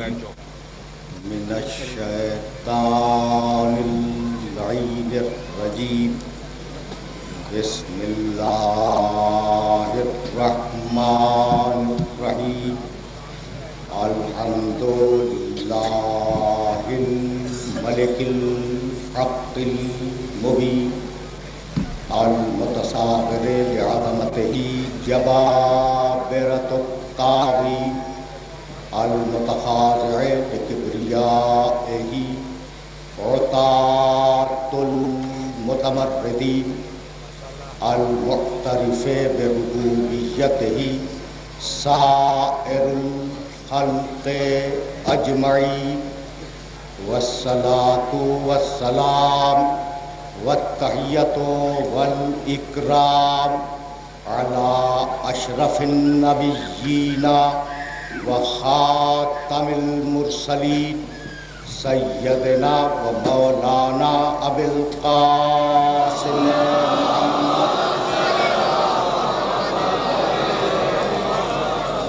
من الشیطان اللعین الرجیم بسم اللہ الرحمن الرحیم الحمد للہ الملک الحق المبین المتصاغر لعظمتہ جبابرۃ الطاغی المتخاضع لكبريائه عتاة المتمردين المعترف بربوبيته سائر الخلق أجمعين والصلاة والسلام والتحية والإكرام على أشرف النبيين وخاتم المرسلین سیدنا و مولانا ابی القاسم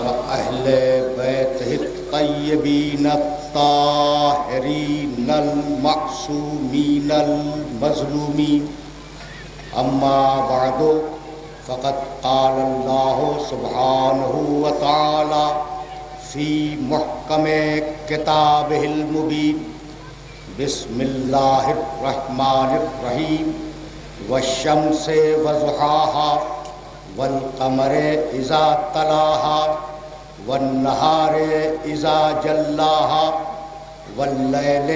و اہل بیتہ الطیبین الطاہرین المعصومین المظلومین اما بعد فقد قال اللہ سبحانہ وتعالی فی محکم کتابہ المبین بسم اللہ الرحمن الرحیم والشمس وضحاہا والقمر اذا تلاہا والنہار اذا جلاہا واللیل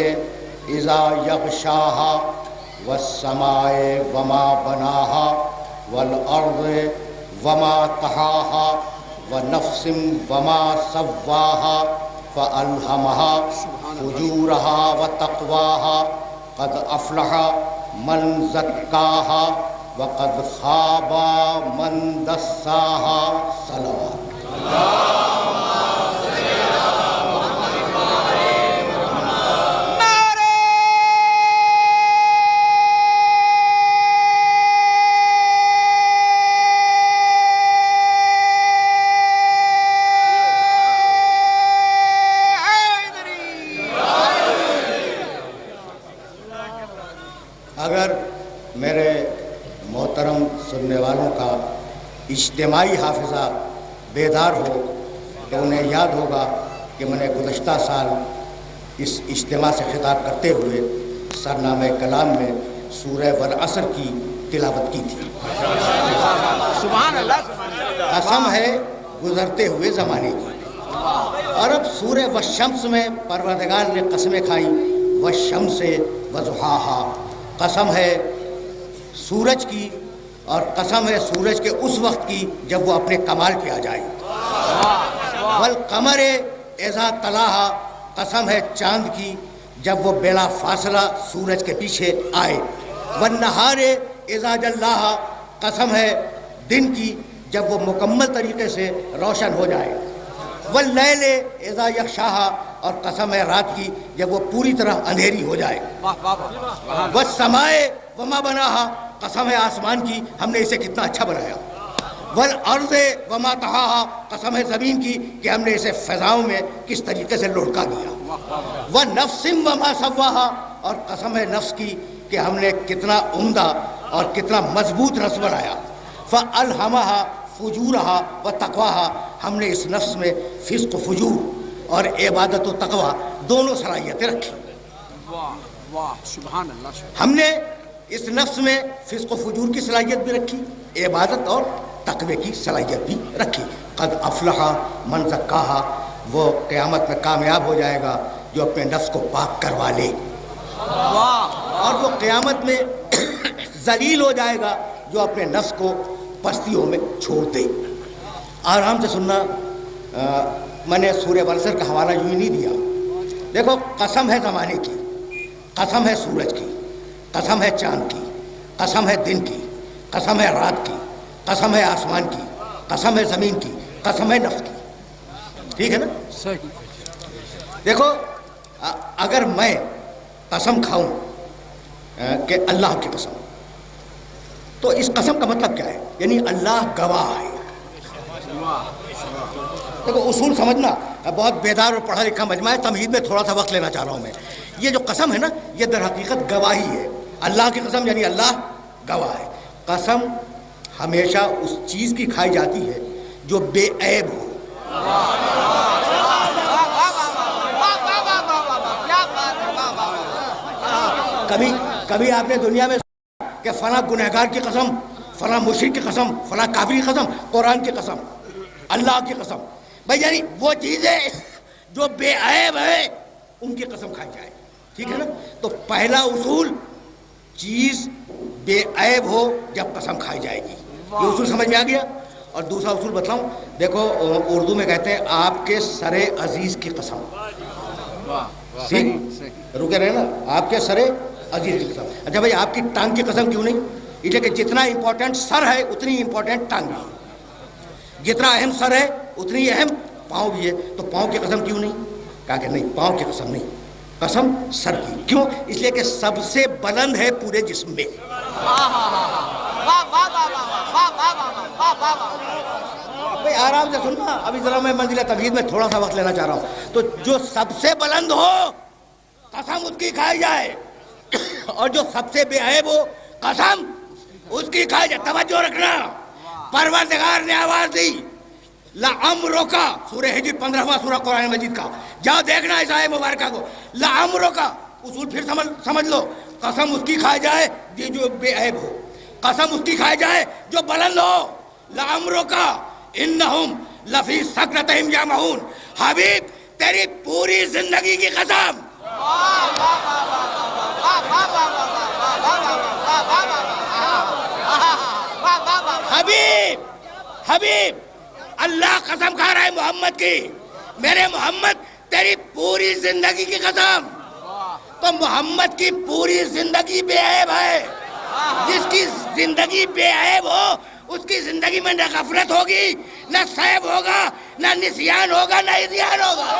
اذا یغشاہا والسماء وما بناہا والارض وما طحاہا ونفس وما سواها فألهمها فجورها وتقواها قد أفلح من زكاها وقد خاب من دساها صلوات اجتماعی حافظہ بیدار ہو تو انہیں یاد ہوگا کہ میں نے گزشتہ سال اس اجتماع سے خطاب کرتے ہوئے سرنامہ کلام میں سورہ والعصر کی تلاوت کی تھی۔ سبحان اللہ، قسم ہے گزرتے ہوئے زمانے کی۔ اور اب سورہ والشمس میں پروردگار نے قسمیں کھائیں، والشمس وضحاہا، قسم ہے سورج کی، اور قسم ہے سورج کے اس وقت کی جب وہ اپنے کمال پہ آ جائے۔ والقمر اذا تلاہا، قسم ہے چاند کی جب وہ بلا فاصلہ سورج کے پیچھے آئے۔ والنہار اذا جلاہا، قسم ہے دن کی جب وہ مکمل طریقے سے روشن ہو جائے۔ واللیل اذا یغشاہا، اور قسم ہے رات کی جب وہ پوری طرح اندھیری ہو جائے۔ والسماء وما بناہا، قسم ہے آسمان کی ہم نے اسے کتنا اچھا بنایا۔ والارض وما طحاہا، قسم ہے زمین کی کہ ہم نے اسے فضاؤں میں کس طریقے سے لڑکا دیا۔ ونفس وما سواہا، اور قسم ہے نفس کی کہ ہم نے کتنا عمدہ اور کتنا مضبوط نفس بنایا۔ فالہمہا فجورہا وتقواہا، ہم نے اس نفس میں فسق و فجور اور عبادت و تقوی دونوں صلاحیتیں رکھی۔ سبحان اللہ، ہم نے اس نفس میں فسق و فجور کی صلاحیت بھی رکھی، عبادت اور تقوی کی صلاحیت بھی رکھی۔ قد افلح من زکاہا، وہ قیامت میں کامیاب ہو جائے گا جو اپنے نفس کو پاک کروا لے، اور وہ قیامت میں ذلیل ہو جائے گا جو اپنے نفس کو پستیوں میں چھوڑ دے۔ آرام سے سننا، میں نے سورہ والعصر کا حوالہ یوں ہی نہیں دیا۔ دیکھو، قسم ہے زمانے کی، قسم ہے سورج کی، قسم ہے چاند کی، قسم ہے دن کی، قسم ہے رات کی، قسم ہے آسمان کی، قسم ہے زمین کی، قسم ہے نفس کی۔ ٹھیک ہے نا؟ دیکھو، اگر میں قسم کھاؤں کہ اللہ کی قسم، تو اس قسم کا مطلب کیا ہے؟ یعنی اللہ گواہ ہے۔ دیکھو اصول سمجھنا، بہت بیدار اور پڑھا لکھا مجمع ہے، تمہید میں تھوڑا سا وقت لینا چاہ رہا ہوں میں. یہ جو قسم ہے نا، یہ در حقیقت گواہی ہے. اللہ کی قسم یعنی اللہ گواہ ہے. قسم ہمیشہ اس چیز کی کھائی جاتی ہے جو بے عیب ہو. کبھی آپ نے دنیا میں کہ فلاں گنہگار کی قسم، فلاں مشرک کی قسم، فلاں کافر کی قسم، قرآن کی قسم، اللہ کی قسم؟ بھائی یعنی وہ چیزیں جو بے عیب ہے ان کی قسم کھائی جائے. ٹھیک ہے نا؟ تو پہلا اصول، چیز بے عیب ہو جب قسم کھائی جائے گی. یہ اصول سمجھ میں آ گیا. اور دوسرا اصول بتاؤں، دیکھو اردو میں کہتے ہیں آپ کے سر عزیز کی قسم. رکے رہے نا، آپ کے سر عزیز کی قسم. اچھا بھائی آپ کی ٹانگ کی قسم کیوں نہیں؟ اس لیے کہ جتنا امپورٹنٹ سر ہے اتنی امپورٹنٹ ٹانگ بھی ہے. جتنا اہم سر ہے اتنی اہم پاؤں بھی ہے. تو پاؤں کی قسم کیوں نہیں؟ کہا کہ نہیں، پاؤں کی قسم نہیں، قسم سر کی. کیوں؟ اس لیے کہ سب سے بلند ہے پورے جسم میں. بھائی آرام سے سننا، ابھی ذرا میں منزل تمہید میں تھوڑا سا وقت لینا چاہ رہا ہوں. تو جو سب سے بلند ہو قسم اس کی کھائی جائے، اور جو سب سے بے عیب ہو قسم اس کی کھائی جائے. توجہ رکھنا، پروردگار نے آواز دی لعمرک، سورہ ہجر 15واں سورہ قرآن مجید کا. جاؤ دیکھنا اس آیت مبارکہ کو. لعمرک اصول پھر سمجھ لو. قسم اس کی کھائی جائے جو بے عیب ہو، قسم اس کی کھائی جائے جو بلند ہو. لعمرک انہم لفی سکرتہم یعمہون. حبیب تیری پوری زندگی کی قسم. حبیب اللہ قسم کھا رہا ہے محمد کی. میرے محمد تیری پوری زندگی کی قسم. تو محمد کی پوری زندگی بے عیب ہے. جس کی زندگی بے عیب ہو اس کی زندگی میں نہ غفلت ہوگی، نہ سیب ہوگا، نہ نسیان ہوگا، نہ عصیان ہوگا.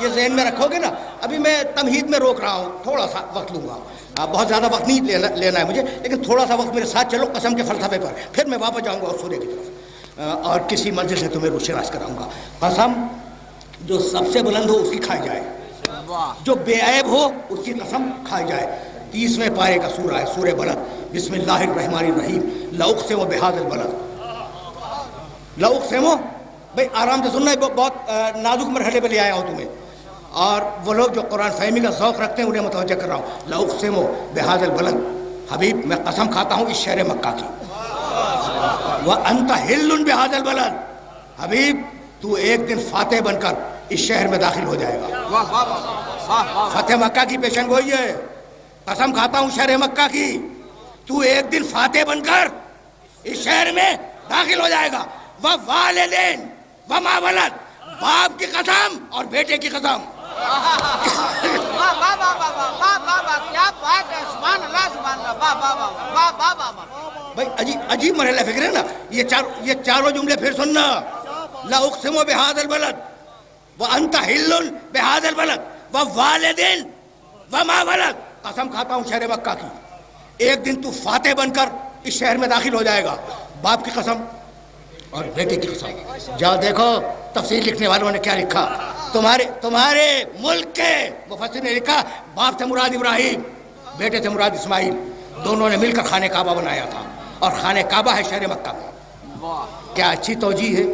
یہ ذہن میں رکھو گے نا. ابھی میں تمہید میں روک رہا ہوں، تھوڑا سا وقت لوں گا. بہت زیادہ وقت نہیں لینا ہے مجھے، لیکن تھوڑا سا وقت میرے ساتھ چلو قسم کے فلسفے پر. پھر میں واپس جاؤں گا اور سورہ کی طرف، اور کسی منزل سے تمہیں روشناس کراؤں گا. قسم جو سب سے بلند ہو اس کی کھائی جائے، جو بے عیب ہو اس کی قسم کھائی جائے. 30ویں پارے کا سورہ ہے سورہ بلد. بسم اللہ الرحمن الرحیم. لاقسم بہذا البلد. لاقسم، بھائی آرام سے سننا، بہت نازک مرحلے پہ لے آیا ہوں تمہیں. اور وہ لوگ جو قرآن فہمی کا ذوق رکھتے ہیں انہیں متوجہ کر رہا ہوں. لاقسم بہذا البلد. حبیب میں قسم کھاتا ہوں اس شہر مکہ کی. وانت حل بہذا البلد. حبیب تو ایک دن فاتح بن کر اس شہر میں داخل ہو جائے گا. فتح مکہ کی پیشن گوئی ہے. قسم کھاتا ہوں شہر مکہ کی، تو ایک دن فاتح بن کر اس شہر میں داخل ہو جائے گا. ووالدین وما ولد، باپ کی قسم اور بیٹے کی قسم. بھائی عجیب مرحلہ فکر ہے نا. یہ چاروں جملے پھر سننا. لا اقسم بہذا البلد وانت حل بہذا البلد ووالدین وما ولد. قسم کھاتا ہوں شہر مکہ کی، ایک دن تو فاتح بن کر اس شہر میں داخل ہو جائے گا. باپ کی قسم اور بیٹے کی قسم. جاؤ دیکھو تفسیر لکھنے والوں نے کیا لکھا. تمہارے ملک کے مفسر نے لکھا باپ سے مراد ابراہیم، بیٹے سے مراد اسماعیل. دونوں نے مل کر خانہ کعبہ بنایا تھا، اور خانہ کعبہ ہے شہر مکہ میں. کیا اچھی توجیہ ہے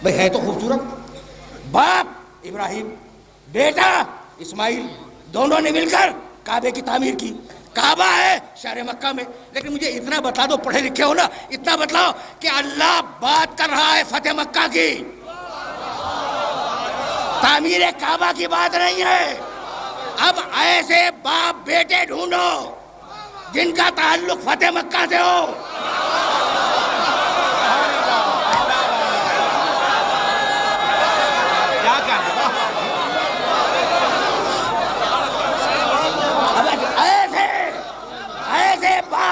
بھائی، ہے تو خوبصورت. باپ ابراہیم، بیٹا اسماعیل، دونوں نے مل کر کعبے کی تعمیر کی. کعبہ ہے شہر مکہ میں. لیکن مجھے اتنا بتا دو، پڑھے لکھے ہو نا، اتنا بتلاؤ کہ اللہ بات کر رہا ہے فتح مکہ کی، تعمیر کعبہ کی بات نہیں ہے. اب ایسے باپ بیٹے ڈھونڈو جن کا تعلق فتح مکہ سے ہو.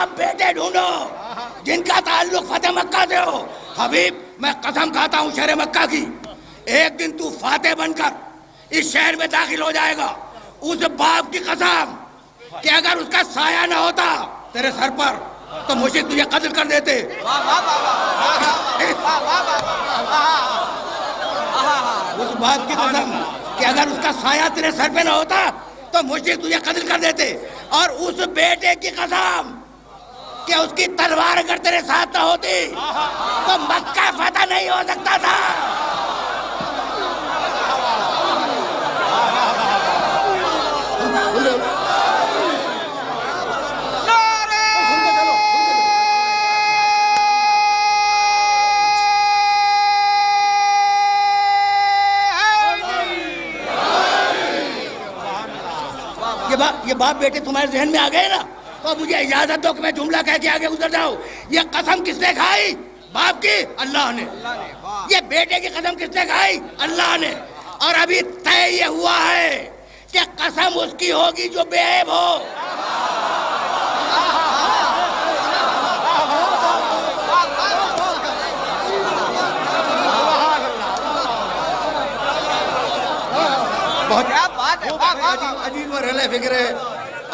باپ بیٹے ڈھونڈو جن کا تعلق فتح مکہ سے ہو. حبیب میں قسم کھاتا ہوں شہر مکہ کی, ایک دن تو فاتح بن کر اس شہر میں داخل ہو جائے گا. اس باپ کی قسم کہ اگر اس کا سایہ نہ ہوتا تیرے سر پر تو مشرک تجھے قتل کر دیتے. اس باپ کی قسم کہ اگر اس کا سایہ تیرے سر پہ نہ ہوتا تو مشرک تجھے قتل کر دیتے. اور اس بیٹے کی قسم کہ اس کی تلوار اگر تیرے ساتھ نہ ہوتی تو مکہ فتح نہیں ہو سکتا تھا. یہ باپ بیٹے تمہارے ذہن میں آ گئے نا, تو مجھے اجازت دو کہ میں جملہ کہہ کے آگے گزر جاؤں. یہ قسم کس نے کھائی؟ باپ کی, اللہ نے. یہ بیٹے کی قسم کس نے کھائی؟ اللہ نے. اور ابھی طے یہ ہوا ہے کہ قسم اس کی ہوگی جو بے عیب ہو. عجیب و رہنے فکر ہے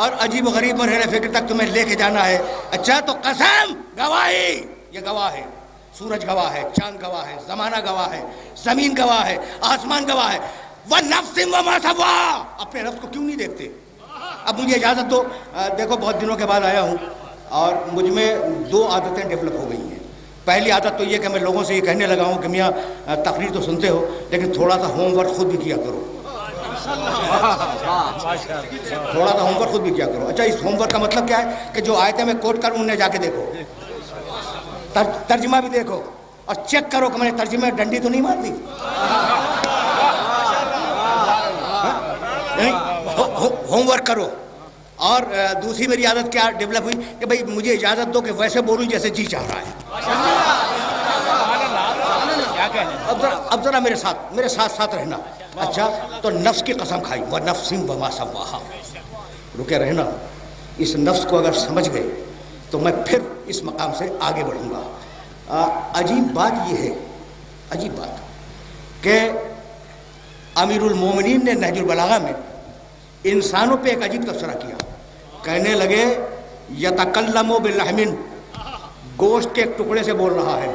اور عجیب و غریب و رہنے فکر تک تمہیں لے کے جانا ہے. اچھا تو قسم گواہی, یہ گواہ ہے, سورج گواہ ہے, چاند گواہ ہے, زمانہ گواہ ہے, زمین گواہ ہے, آسمان گواہ ہے. وَنَفْسٍ وَمَا سَوَّاهَا, اپنے نفس کو کیوں نہیں دیکھتے؟ اب مجھے اجازت دو, دیکھو بہت دنوں کے بعد آیا ہوں اور مجھ میں 2 عادتیں ڈیولپ ہو گئی ہیں. پہلی عادت تو یہ کہ میں لوگوں سے یہ کہنے لگا ہوں کہ میاں تقریر تو سنتے ہو لیکن تھوڑا سا ہوم ورک خود بھی کیا کرو. تھوڑا سا ہوم ورک خود بھی کیا کرو. اچھا اس ہوم ورک کا مطلب کیا ہے کہ جو آیتیں میں کوٹ کروں انہیں جا کے دیکھو, ترجمہ بھی دیکھو اور چیک کرو کہ میں نے ترجمے میں ڈنڈی تو نہیں مار دی. ہوم ورک کرو. اور دوسری میری عادت کیا ڈیولپ ہوئی کہ بھئی مجھے اجازت دو کہ ویسے بولوں جیسے جی چاہ رہا ہے. اب ذرا میرے ساتھ رہنا. اچھا تو نفس کی قسم کھائی, وَنَفْسٍ وَمَا سَوَّاهَا. رکے رہنا. اس نفس کو اگر سمجھ گئے تو میں پھر اس مقام سے آگے بڑھوں گا. عجیب بات یہ ہے, عجیب بات کہ امیر المومنین نے نہج البلاغہ میں انسانوں پہ ایک عجیب تبصرہ کیا. کہنے لگے یتکلم باللحم, گوشت کے ایک ٹکڑے سے بول رہا ہے.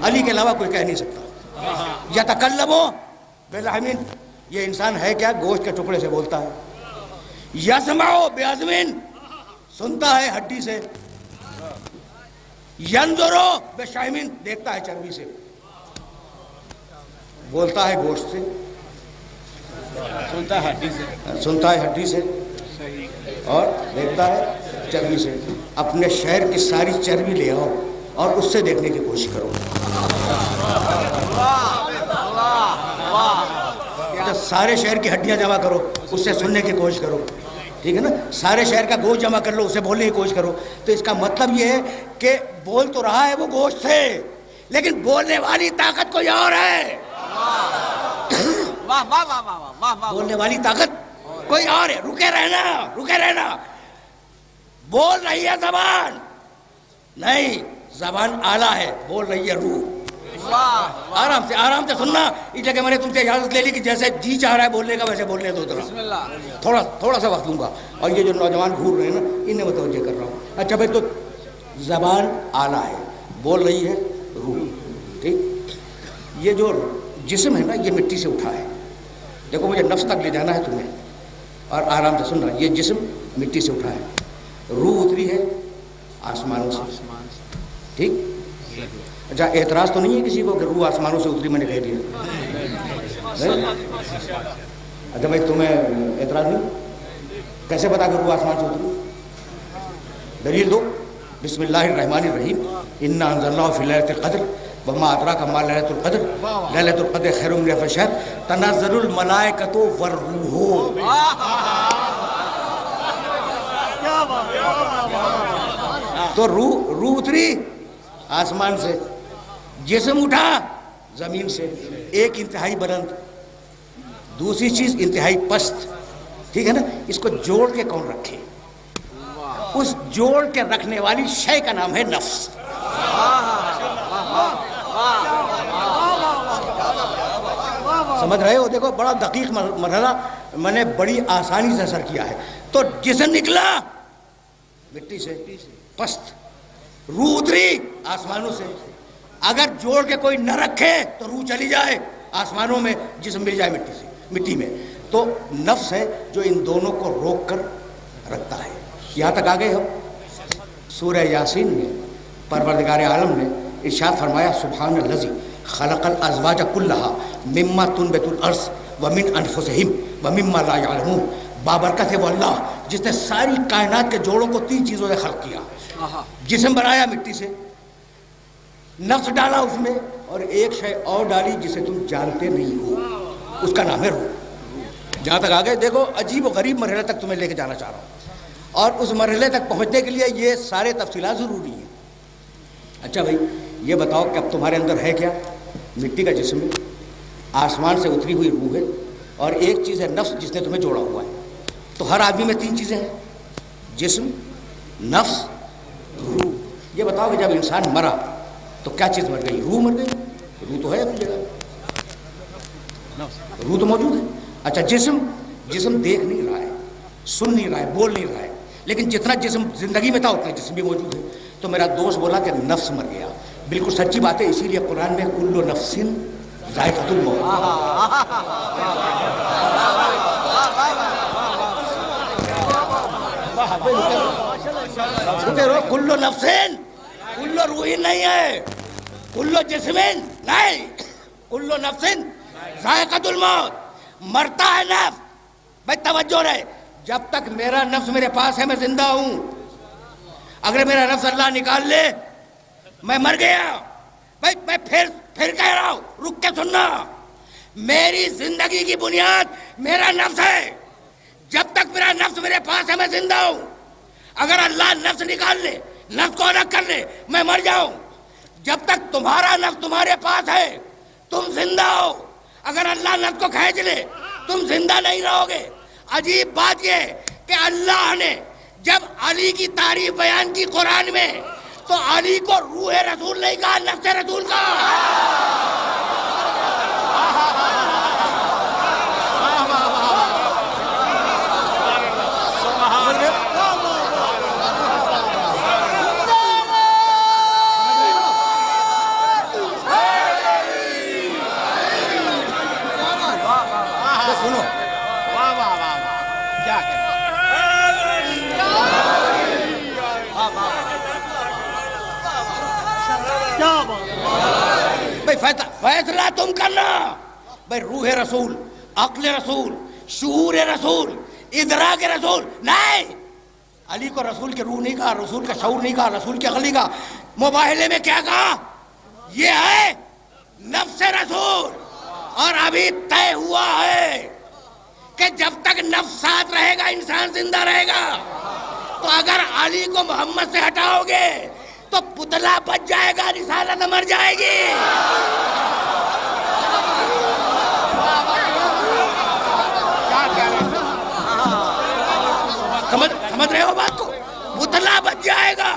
علی کے علاوہ کوئی کہہ نہیں سکتا. یتکلم باللحم, یہ انسان ہے کیا؟ گوشت کے ٹکڑے سے بولتا ہے. یسمع بعظم, سنتا ہے ہڈی سے. ینظر بشحم, دیکھتا ہے چربی سے. بولتا ہے گوشت سے, سنتا ہے ہڈی سے اور دیکھتا ہے چربی سے. اپنے شہر کی ساری چربی لے آؤ اور اس سے دیکھنے کی کوشش کرو. سارے شہر کی ہڈیاں جمع کرو, اس سے سننے کی کوشش کرو. ٹھیک ہے نا, سارے شہر کا گوشت جمع کر لو, اسے بولنے کی کوشش کرو. تو اس کا مطلب یہ ہے کہ بول تو رہا ہے وہ گوشت سے, لیکن بولنے والی طاقت کوئی اور ہے. بولنے والی طاقت کوئی اور ہے. رکے رہنا. بول رہی ہے زبان نہیں, زبان آلہ ہے, بول رہی ہے روح. آرام سے سننا. اس جگہ میں نے تم سے اجازت لے لی کہ جیسے جی چاہ رہا ہے بولنے کا ویسے بولنے دو. تھوڑا سا وقت دوں گا. اور یہ جو نوجوان گھور رہے ہیں نا انہیں متوجہ کر رہا ہوں. اچھا بھائی, تو زبان آلہ ہے, بول رہی ہے روح. ٹھیک, یہ جو جسم ہے نا یہ مٹی سے اٹھا ہے. دیکھو مجھے نفس تک لے جانا ہے تمہیں, اور آرام سے سننا. یہ جسم مٹی سے اٹھا ہے, روح اتری ہے آسمانوں سے. ٹھیک, اچھا اعتراض تو نہیں ہے کسی کو کہ روح آسمانوں سے اتری؟ میں نے کہہ دیا. اچھا بھائی تمہیں اعتراض نہیں؟ کیسے پتا کہ روح آسمان سے اتری؟ دلیل دو. بسم اللہ الرحمن الرحیم. انا انزلناہ فی لیلۃ القدر وما ادراک ما لیلۃ القدر لیلۃ القدر خیر من الف شہر تنزل الملائکۃ والروح. تو روح اتری آسمان سے, جسم اٹھا زمین سے. ایک انتہائی بلند, دوسری چیز انتہائی پست. ٹھیک ہے نا, اس کو جوڑ کے کون رکھے؟ اس جوڑ کے رکھنے والی شے کا نام ہے نفس. سمجھ رہے ہو؟ دیکھو بڑا دقیق مرحلہ میں نے بڑی آسانی سے اثر کیا ہے. تو جسم نکلا مٹی سے پست، روح اتری آسمانوں سے. اگر جوڑ کے کوئی نہ رکھے تو روح چلی جائے آسمانوں میں، جسم مل جائے مٹی میں. تو نفس ہے جو ان دونوں کو روک کر رکھتا ہے. یہاں تک آ گئے ہو. سورہ یاسین میں پروردگار عالم نے ارشاد فرمایا سبحان الذی خلق الازواج کلھا مما تنبت الارض ومن انفسہم ومما لا یعلمون. بابرکت ہے وہ اللہ جس نے ساری کائنات کے جوڑوں کو 3 چیزوں سے خلق کیا. جسم بنایا مٹی سے، نفس ڈالا اس میں، اور ایک شے اور ڈالی جسے تم جانتے نہیں ہو، اس کا نام ہے روح. جہاں تک آگے دیکھو عجیب و غریب مرحلے تک تمہیں لے کے جانا چاہ رہا ہوں، اور اس مرحلے تک پہنچنے کے لیے یہ سارے تفصیلات ضروری ہیں. اچھا بھائی یہ بتاؤ کہ اب تمہارے اندر ہے کیا؟ مٹی کا جسم ہے، آسمان سے اتری ہوئی روح ہے، اور ایک چیز ہے نفس جس نے تمہیں جوڑا ہوا ہے. تو ہر آدمی میں 3 چیزیں ہیں، جسم، نفس، روح. یہ بتاؤ کہ جب انسان مرا تو کیا چیز مر گئی؟ روح مر گئی. روح تو ہے اپنی جگہ، روح تو موجود ہے. اچھا جسم دیکھ نہیں رہا ہے، سن نہیں رہا ہے، بول نہیں رہا ہے، لیکن جتنا جسم زندگی میں تھا اتنا جسم بھی موجود ہے. تو میرا دوست بولا کہ نفس مر گیا. بالکل سچی بات ہے، اسی لیے قرآن میں کل نفس ذائقۃ الموت. کل نفس، کل روح نہیں ہے، کل جسم نہیں، کل نفس ذائقۃ الموت. مرتا ہے نفس. بھائی توجہ رہے، جب تک میرا نفس میرے پاس ہے میں زندہ ہوں. اگر میرا نفس اللہ نکال لے میں مر گیا. بھائی میں پھر کہہ رہا ہوں، رک کے سننا. میری زندگی کی بنیاد میرا نفس ہے. جب تک میرا نفس میرے پاس ہے میں زندہ ہوں. اگر اللہ نفس نکال لے، نفس کو الگ کر لے، میں مر جاؤں. جب تک تمہارا نفس تمہارے پاس ہے تم زندہ ہو. اگر اللہ نفس کو کھینچ لے تم زندہ نہیں رہو گے. عجیب بات یہ کہ اللہ نے جب علی کی تعریف بیان کی قرآن میں تو علی کو روح رسول نہیں کہا، نفس رسول کہا. سنو بھائی فیصلہ تم کرنا. بھائی روح رسول، عقل رسول، شعور رسول، ادراک رسول نہیں. علی کو رسول کے روح نہیں کہا، رسول کا شعور نہیں کہا، رسول کی عقل نہیں کہا. مباہلے میں کیا کہا؟ یہ ہے نفس رسول. اور ابھی طے ہوا ہے کہ جب تک نفس ساتھ رہے گا انسان زندہ رہے گا. تو اگر علی کو محمد سے ہٹاؤ گے تو پتلا بچ جائے گا، رسالت مر جائے گی. سمجھ رہے ہو بات کو؟ پتلا بچ جائے گا.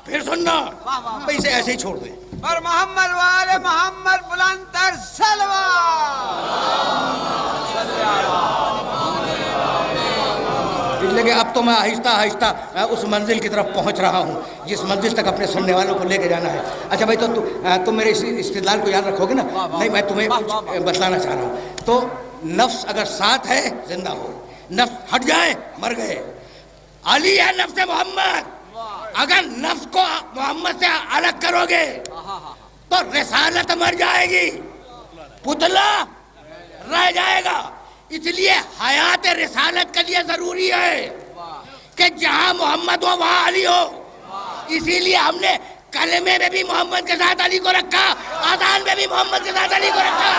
پھر سننا بھائی، اسے ایسے ہی چھوڑ دیں. اور محمد والے محمد بلند تر صلوات. لیکن اب تو میں آہستہ آہستہ اس منزل کی طرف پہنچ رہا ہوں جس منزل تک اپنے سننے والوں کو لے کے جانا ہے. اچھا بھائی، تو تم میرے اس استدلال کو یاد رکھو گے نا؟ نہیں، میں تمہیں کچھ بتلانا چاہ رہا ہوں. تو نفس اگر ساتھ ہے زندہ ہو، نفس ہٹ جائے مر گئے. علی ہے نفس محمد. اگر نفس کو محمد سے الگ کرو گے تو رسالت مر جائے گی، پتلا رہ جائے گا. اس لیے حیات رسالت کے لیے ضروری ہے کہ جہاں محمد ہو وہاں علی ہو. اسی لیے ہم نے کلمے میں بھی محمد کے ساتھ علی کو رکھا، اذان میں بھی محمد کے ساتھ علی کو رکھا.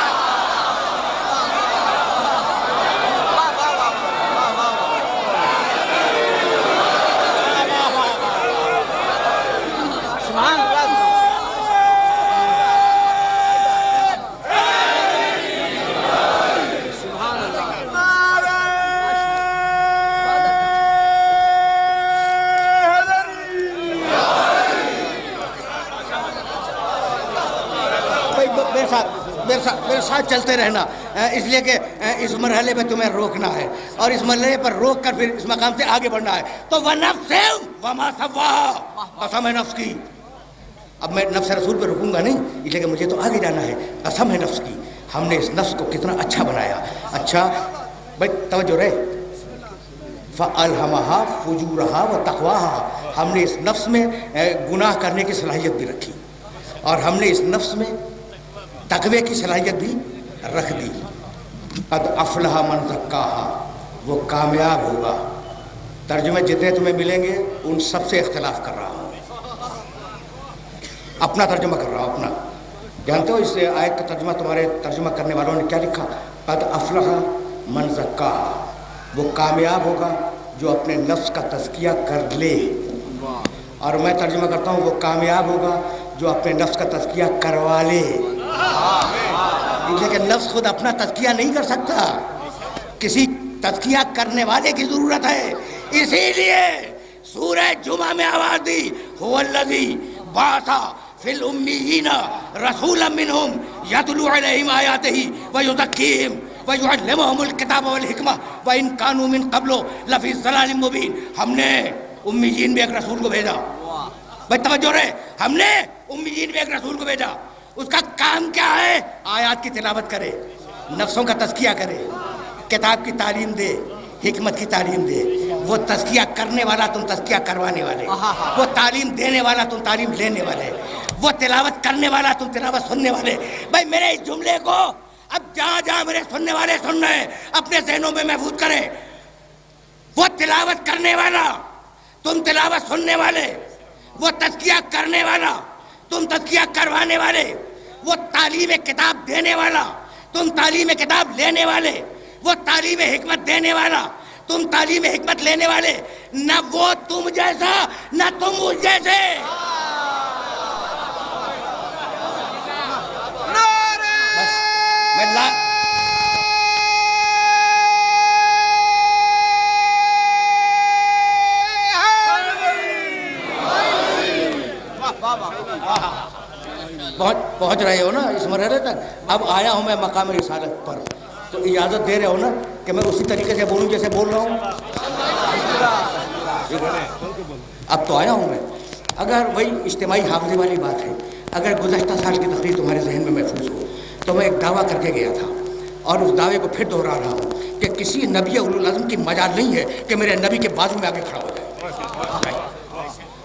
میرے ساتھ چلتے رہنا، اس لیے کہ اس مرحلے میں تمہیں روکنا ہے اور اس مرحلے پر روک کر پھر اس مقام سے آگے بڑھنا ہے. تو وَنَفْسٍ وَمَا سَوَّاهَا، قسم ہے نفس کی. اب میں نفس رسول پہ رکوں گا نہیں، اس لیے کہ مجھے تو آگے جانا ہے. قسم ہے نفس کی، ہم نے اس نفس کو کتنا اچھا بنایا. اچھا بھائی توجہ رہے. فَأَلْهَمَهَا فُجُورَهَا وَتَقْوَاهَا، ہم نے اس نفس میں گناہ کرنے کی صلاحیت بھی رکھی اور ہم نے اس نفس میں تقوی کی صلاحیت بھی رکھ دی. قد افلح من زکاها، وہ کامیاب ہوگا. ترجمے جتنے تمہیں ملیں گے ان سب سے اختلاف کر رہا ہوں، اپنا ترجمہ کر رہا ہوں اپنا. جانتے ہو اس آیت کا ترجمہ تمہارے ترجمہ کرنے والوں نے کیا لکھا؟ قد افلح من زکاها، وہ کامیاب ہوگا جو اپنے نفس کا تزکیہ کر لے. اور میں ترجمہ کرتا ہوں وہ کامیاب ہوگا جو اپنے نفس کا تزکیہ کروا لے. لیکن نفس خود اپنا تزکیہ نہیں کر سکتا، کسی تزکیہ کرنے والے کی ضرورت ہے. اسی لیے سورہ جمعہ میں آواز دی، هو الذی بعث فی الامیین رسولا منہم یتلو علیہم آیاتہ ویزکیہم وَيُعَلِّمُهُمُ الْكِتَابَ وَالْحِکْمَةَ وَإِنْ كَانُوا مِنْ قَبْلُ لَفِي ضَلَالٍ مُبِينٍ. ہم نے امیین میں ایک رسول کو بھیجا. بھائی توجہ رہے، ہم نے امیین میں ایک رسول کو بھیجا. اس کا کام کیا ہے؟ آیات کی تلاوت کرے، نفسوں کا تزکیہ کرے، کتاب کی تعلیم دے، حکمت کی تعلیم دے. وہ تزکیہ کرنے والا، تم تزکیہ کروانے والے. وہ تعلیم دینے والا، تم تعلیم لینے والے. وہ تلاوت کرنے والا، تم تلاوت سننے والے. بھائی میرے اس جملے کو اب جہاں جہاں میرے سننے والے سن رہے ہیں اپنے ذہنوں میں محفوظ کریں. وہ تلاوت کرنے والا، تم تلاوت سننے والے. وہ تزکیہ کرنے والا، تم تزکیہ کروانے والے. وہ تعلیم کتاب دینے والا، تم تعلیم کتاب لینے والے. وہ تعلیم حکمت دینے والا، تم تعلیم حکمت لینے والے. نہ وہ تم جیسا نہ تم اس جیسے. پہنچ رہے ہو نا اس مرحلے تک. اب آیا ہوں میں مقام رسالت پر، تو اجازت دے رہے ہو نا کہ میں اسی طریقے سے بولوں جیسے بول رہا ہوں. اب تو آیا ہوں میں. اگر وہی اجتماعی حافظے والی بات ہے، اگر گزشتہ سال کی تقریر تمہارے ذہن میں محفوظ ہو تو میں ایک دعویٰ کر کے گیا تھا اور اس دعوے کو پھر دہرا رہا ہوں کہ کسی نبی اولوالعزم کی مجال نہیں ہے کہ میرے نبی کے بازو میں آگے کھڑا ہو جائے.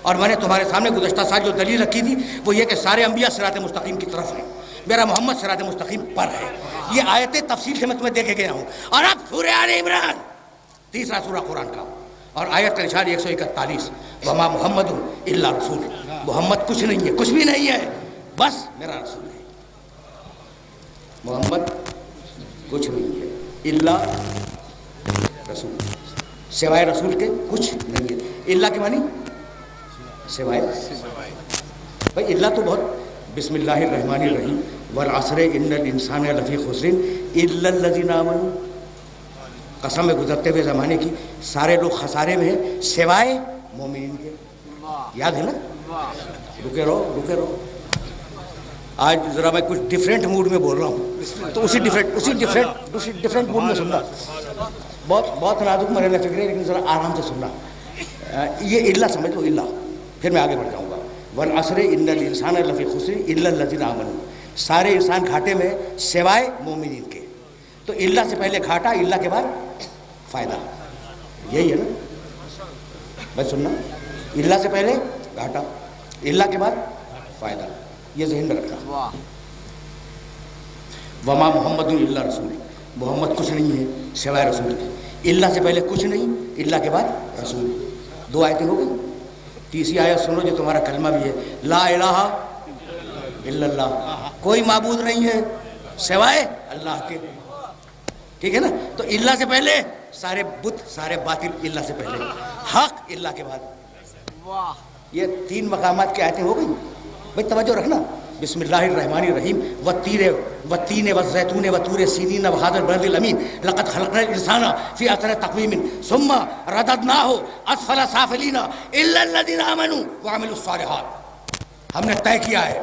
اور میں نے تمہارے سامنے گزشتہ سال جو دلیل رکھی تھی وہ یہ کہ سارے انبیاء صراط مستقیم کی طرف ہیں، میرا محمد صراط مستقیم پر ہے. یہ آیتیں تفصیل سے میں تمہیں دے کے گیا ہوں. اور اب سورہ آل عمران، تیسرا سورہ قرآن کا، اور آیت کا نشان 141، وما محمد الا رسول. محمد کچھ نہیں ہے، کچھ بھی نہیں ہے، بس میرا رسول ہے. محمد کچھ نہیں ہے الا رسول، سوائے رسول کے کچھ نہیں ہے. الا کے معنی سوائے. بھائی اللہ تو بہت، بسم اللہ الرحمن الرحیم والعصر ان الانسان لفی خسر الا الذین آمنوا. قسم ہے گزرتے ہوئے زمانے کی، سارے لوگ خسارے میں ہیں سوائے مومنین کے. یاد ہے نا؟ رکے رہو. آج ذرا میں کچھ ڈیفرنٹ موڈ میں بول رہا ہوں، تو اسی ڈیفرنٹ موڈ میں سننا. بہت نازک مرحلہ فکر ہے، لیکن ذرا آرام سے سننا. یہ اللہ سمجھ لو، اللہ. پھر میں آگے بڑھ جاؤں گا. والعصر ان الانسان لفی خسر الا الذین آمنوا. سارے انسان گھاٹے میں سوائے مومنین کے. تو اللہ سے پہلے گھاٹا، اللہ کے بعد فائدہ. یہی ہے نا بھائی؟ سننا، اللہ سے پہلے گھاٹا، اللہ کے بعد فائدہ. یہ ذہن میں رکھنا. وما محمد الا رسول، محمد کچھ نہیں ہے سوائے رسول کے. اللہ سے پہلے کچھ نہیں، اللہ کے بعد رسول. 2 آیتیں ہو گئی. تیسری آیت سنو جو تمہارا کلمہ بھی ہے، لا الہ الا اللہ. کوئی معبود نہیں ہے سوائے اللہ کے. ٹھیک ہے نا؟ تو اللہ سے پہلے سارے بت، سارے باطل اللہ سے پہلے، حق اللہ کے بعد. یہ 3 مقامات کی آیتیں ہو گئی. بھائی توجہ رکھنا. بسم اللہ الرحمن الرحیم والتین والزیتون وطور سینین وهذا البلد الامین لقد خلقنا الانسان فی احسن تقویم ثم رددناہ اسفل سافلین الا الذین آمنوا وعملوا الصالحات. ہم نے طے کیا ہے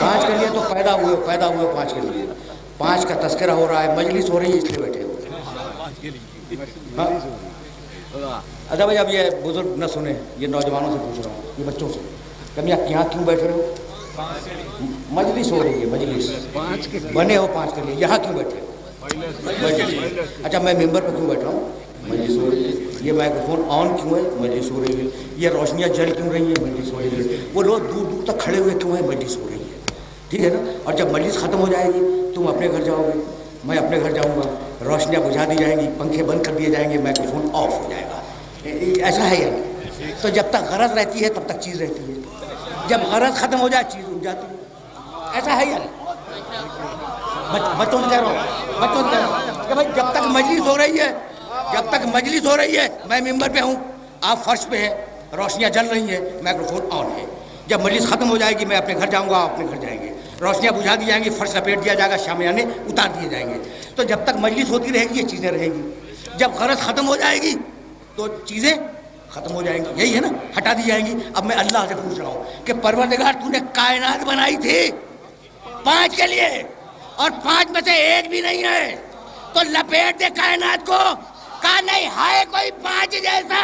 5 کے لیے تو پیدا ہوئے 5 کے لیے. 5 کا تذکرہ ہو رہا ہے, مجلس ہو رہی ہے, اس لیے بیٹھے ہو. اچھا بھائی, اب یہ بزرگ نہ سنیں, یہ نوجوانوں سے پوچھ رہا ہوں, یہ بچوں سے, کبھی آپ یہاں کیوں بیٹھے ہو؟ مجلس ہو رہی ہے, مجلس بنے ہو 5 کے لیے, یہاں کیوں بیٹھے ہو؟ اچھا, میں ممبر پہ کیوں بیٹھا ہوں؟ مجلس ہو رہی ہے. یہ مائکروفون آن کیوں ہے؟ مجلس ہو رہی ہے. یہ روشنیاں جل کیوں رہی ہیں؟ مجلس ہو رہی ہے. وہ لوگ دور دور تک کھڑے ہوئے کیوں ہیں؟ مجلس ہو رہی ہے. ٹھیک ہے نا. اور جب مجلس ختم ہو جائے گی, تم اپنے گھر جاؤ گے, میں اپنے گھر جاؤں گا, روشنیاں بجھا دی جائیں گی, پنکھے بند کر دیے جائیں گے, مائکروفون آف ہو جائے گا. ایسا ہے یا نہیں؟ تو جب تک غرض رہتی ہے تب تک چیز رہتی ہے, جب غرض ختم ہو جائے چیز اٹھ جاتی ہے. ایسا ہے یا نہیں؟ بچوں سے کہہ رہا ہوں کہ بھائی جب تک مجلس ہو رہی ہے, جب تک مجلس ہو رہی ہے, میں ممبر پہ ہوں, آپ فرش پہ ہیں, روشنیاں جل رہی ہیں, مائکروفون آن ہے. جب مجلس ختم ہو جائے گی, میں اپنے گھر جاؤں گا, آپ اپنے گھر جائیں گے, روشنیاں بجھا دی جائیں گی, فرش لپیٹ دیا جائے گا, شامیانے اتار دیے جائیں گے. تو جب تک مجلس ہوتی رہے گی یہ چیزیں رہیں گی. جب غرض ختم ہو جائے گی تو چیزیں ختم ہو جائیں گی, یہی ہے نا, ہٹا دی جائیں گی. اب میں اللہ سے پوچھ رہا ہوں کہ پروردگار, تو نے کائنات بنائی تھی 5 کے لیے, اور 5 میں سے ایک بھی نہیں ہے, تو لپیٹ دے کائنات کو, کہا نہیں ہے کوئی 5 جیسا.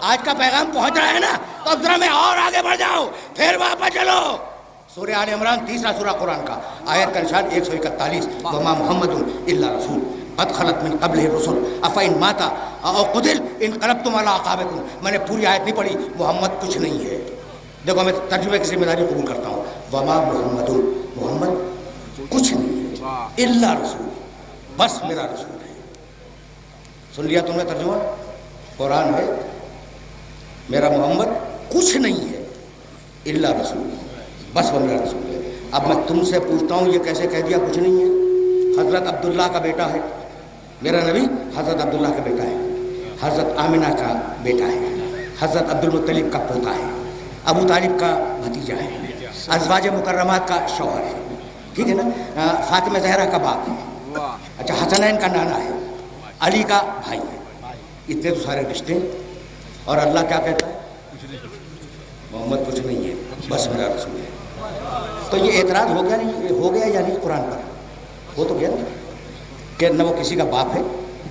آج کا پیغام پہنچ رہا ہے نا, تو اب ذرا میں اور آگے بڑھ جاؤں, پھر واپس چلو. سورہ آل عمران 3 سورہ قرآن کا, آیت کا نشان 141, وما محمد الا رسول قد خلت من قبلہ الرسل افئن مات او قتل انقلبتم علی اعقابکم. میں نے پوری آیت نہیں پڑھی, محمد کچھ نہیں ہے. دیکھو میں ترجمے کی ذمہ داری قبول کرتا ہوں. وما محمد, محمد کچھ نہیں ہے, الا رسول, بس میرا رسول ہے. سن لیا تم نے ترجمہ؟ قرآن ہے, میرا محمد کچھ نہیں ہے, الا رسول, بس وہ میرا رسول ہے. اب میں تم سے پوچھتا ہوں, یہ کیسے کہہ دیا کچھ نہیں ہے؟ حضرت عبداللہ کا بیٹا ہے میرا نبی, حضرت عبداللہ کا بیٹا ہے, حضرت آمنہ کا بیٹا ہے, حضرت عبدالمطلب کا پوتا ہے, ابو طالب کا بھتیجا ہے, ازواج مکرمات کا شوہر ہے, ٹھیک ہے نا, فاطمہ زہرا کا باپ ہے, اچھا حسنین کا نانا ہے, علی کا بھائی ہے. اتنے تو سارے رشتے, اور اللہ کیا کہتا ہے؟ محمد کچھ نہیں ہے, بس میرا رسول ہے. تو یہ اعتراض ہو گیا نہیں, ہو گیا یا نہیں قرآن پر؟ ہو تو گیا نا, کہ نہ وہ کسی کا باپ ہے,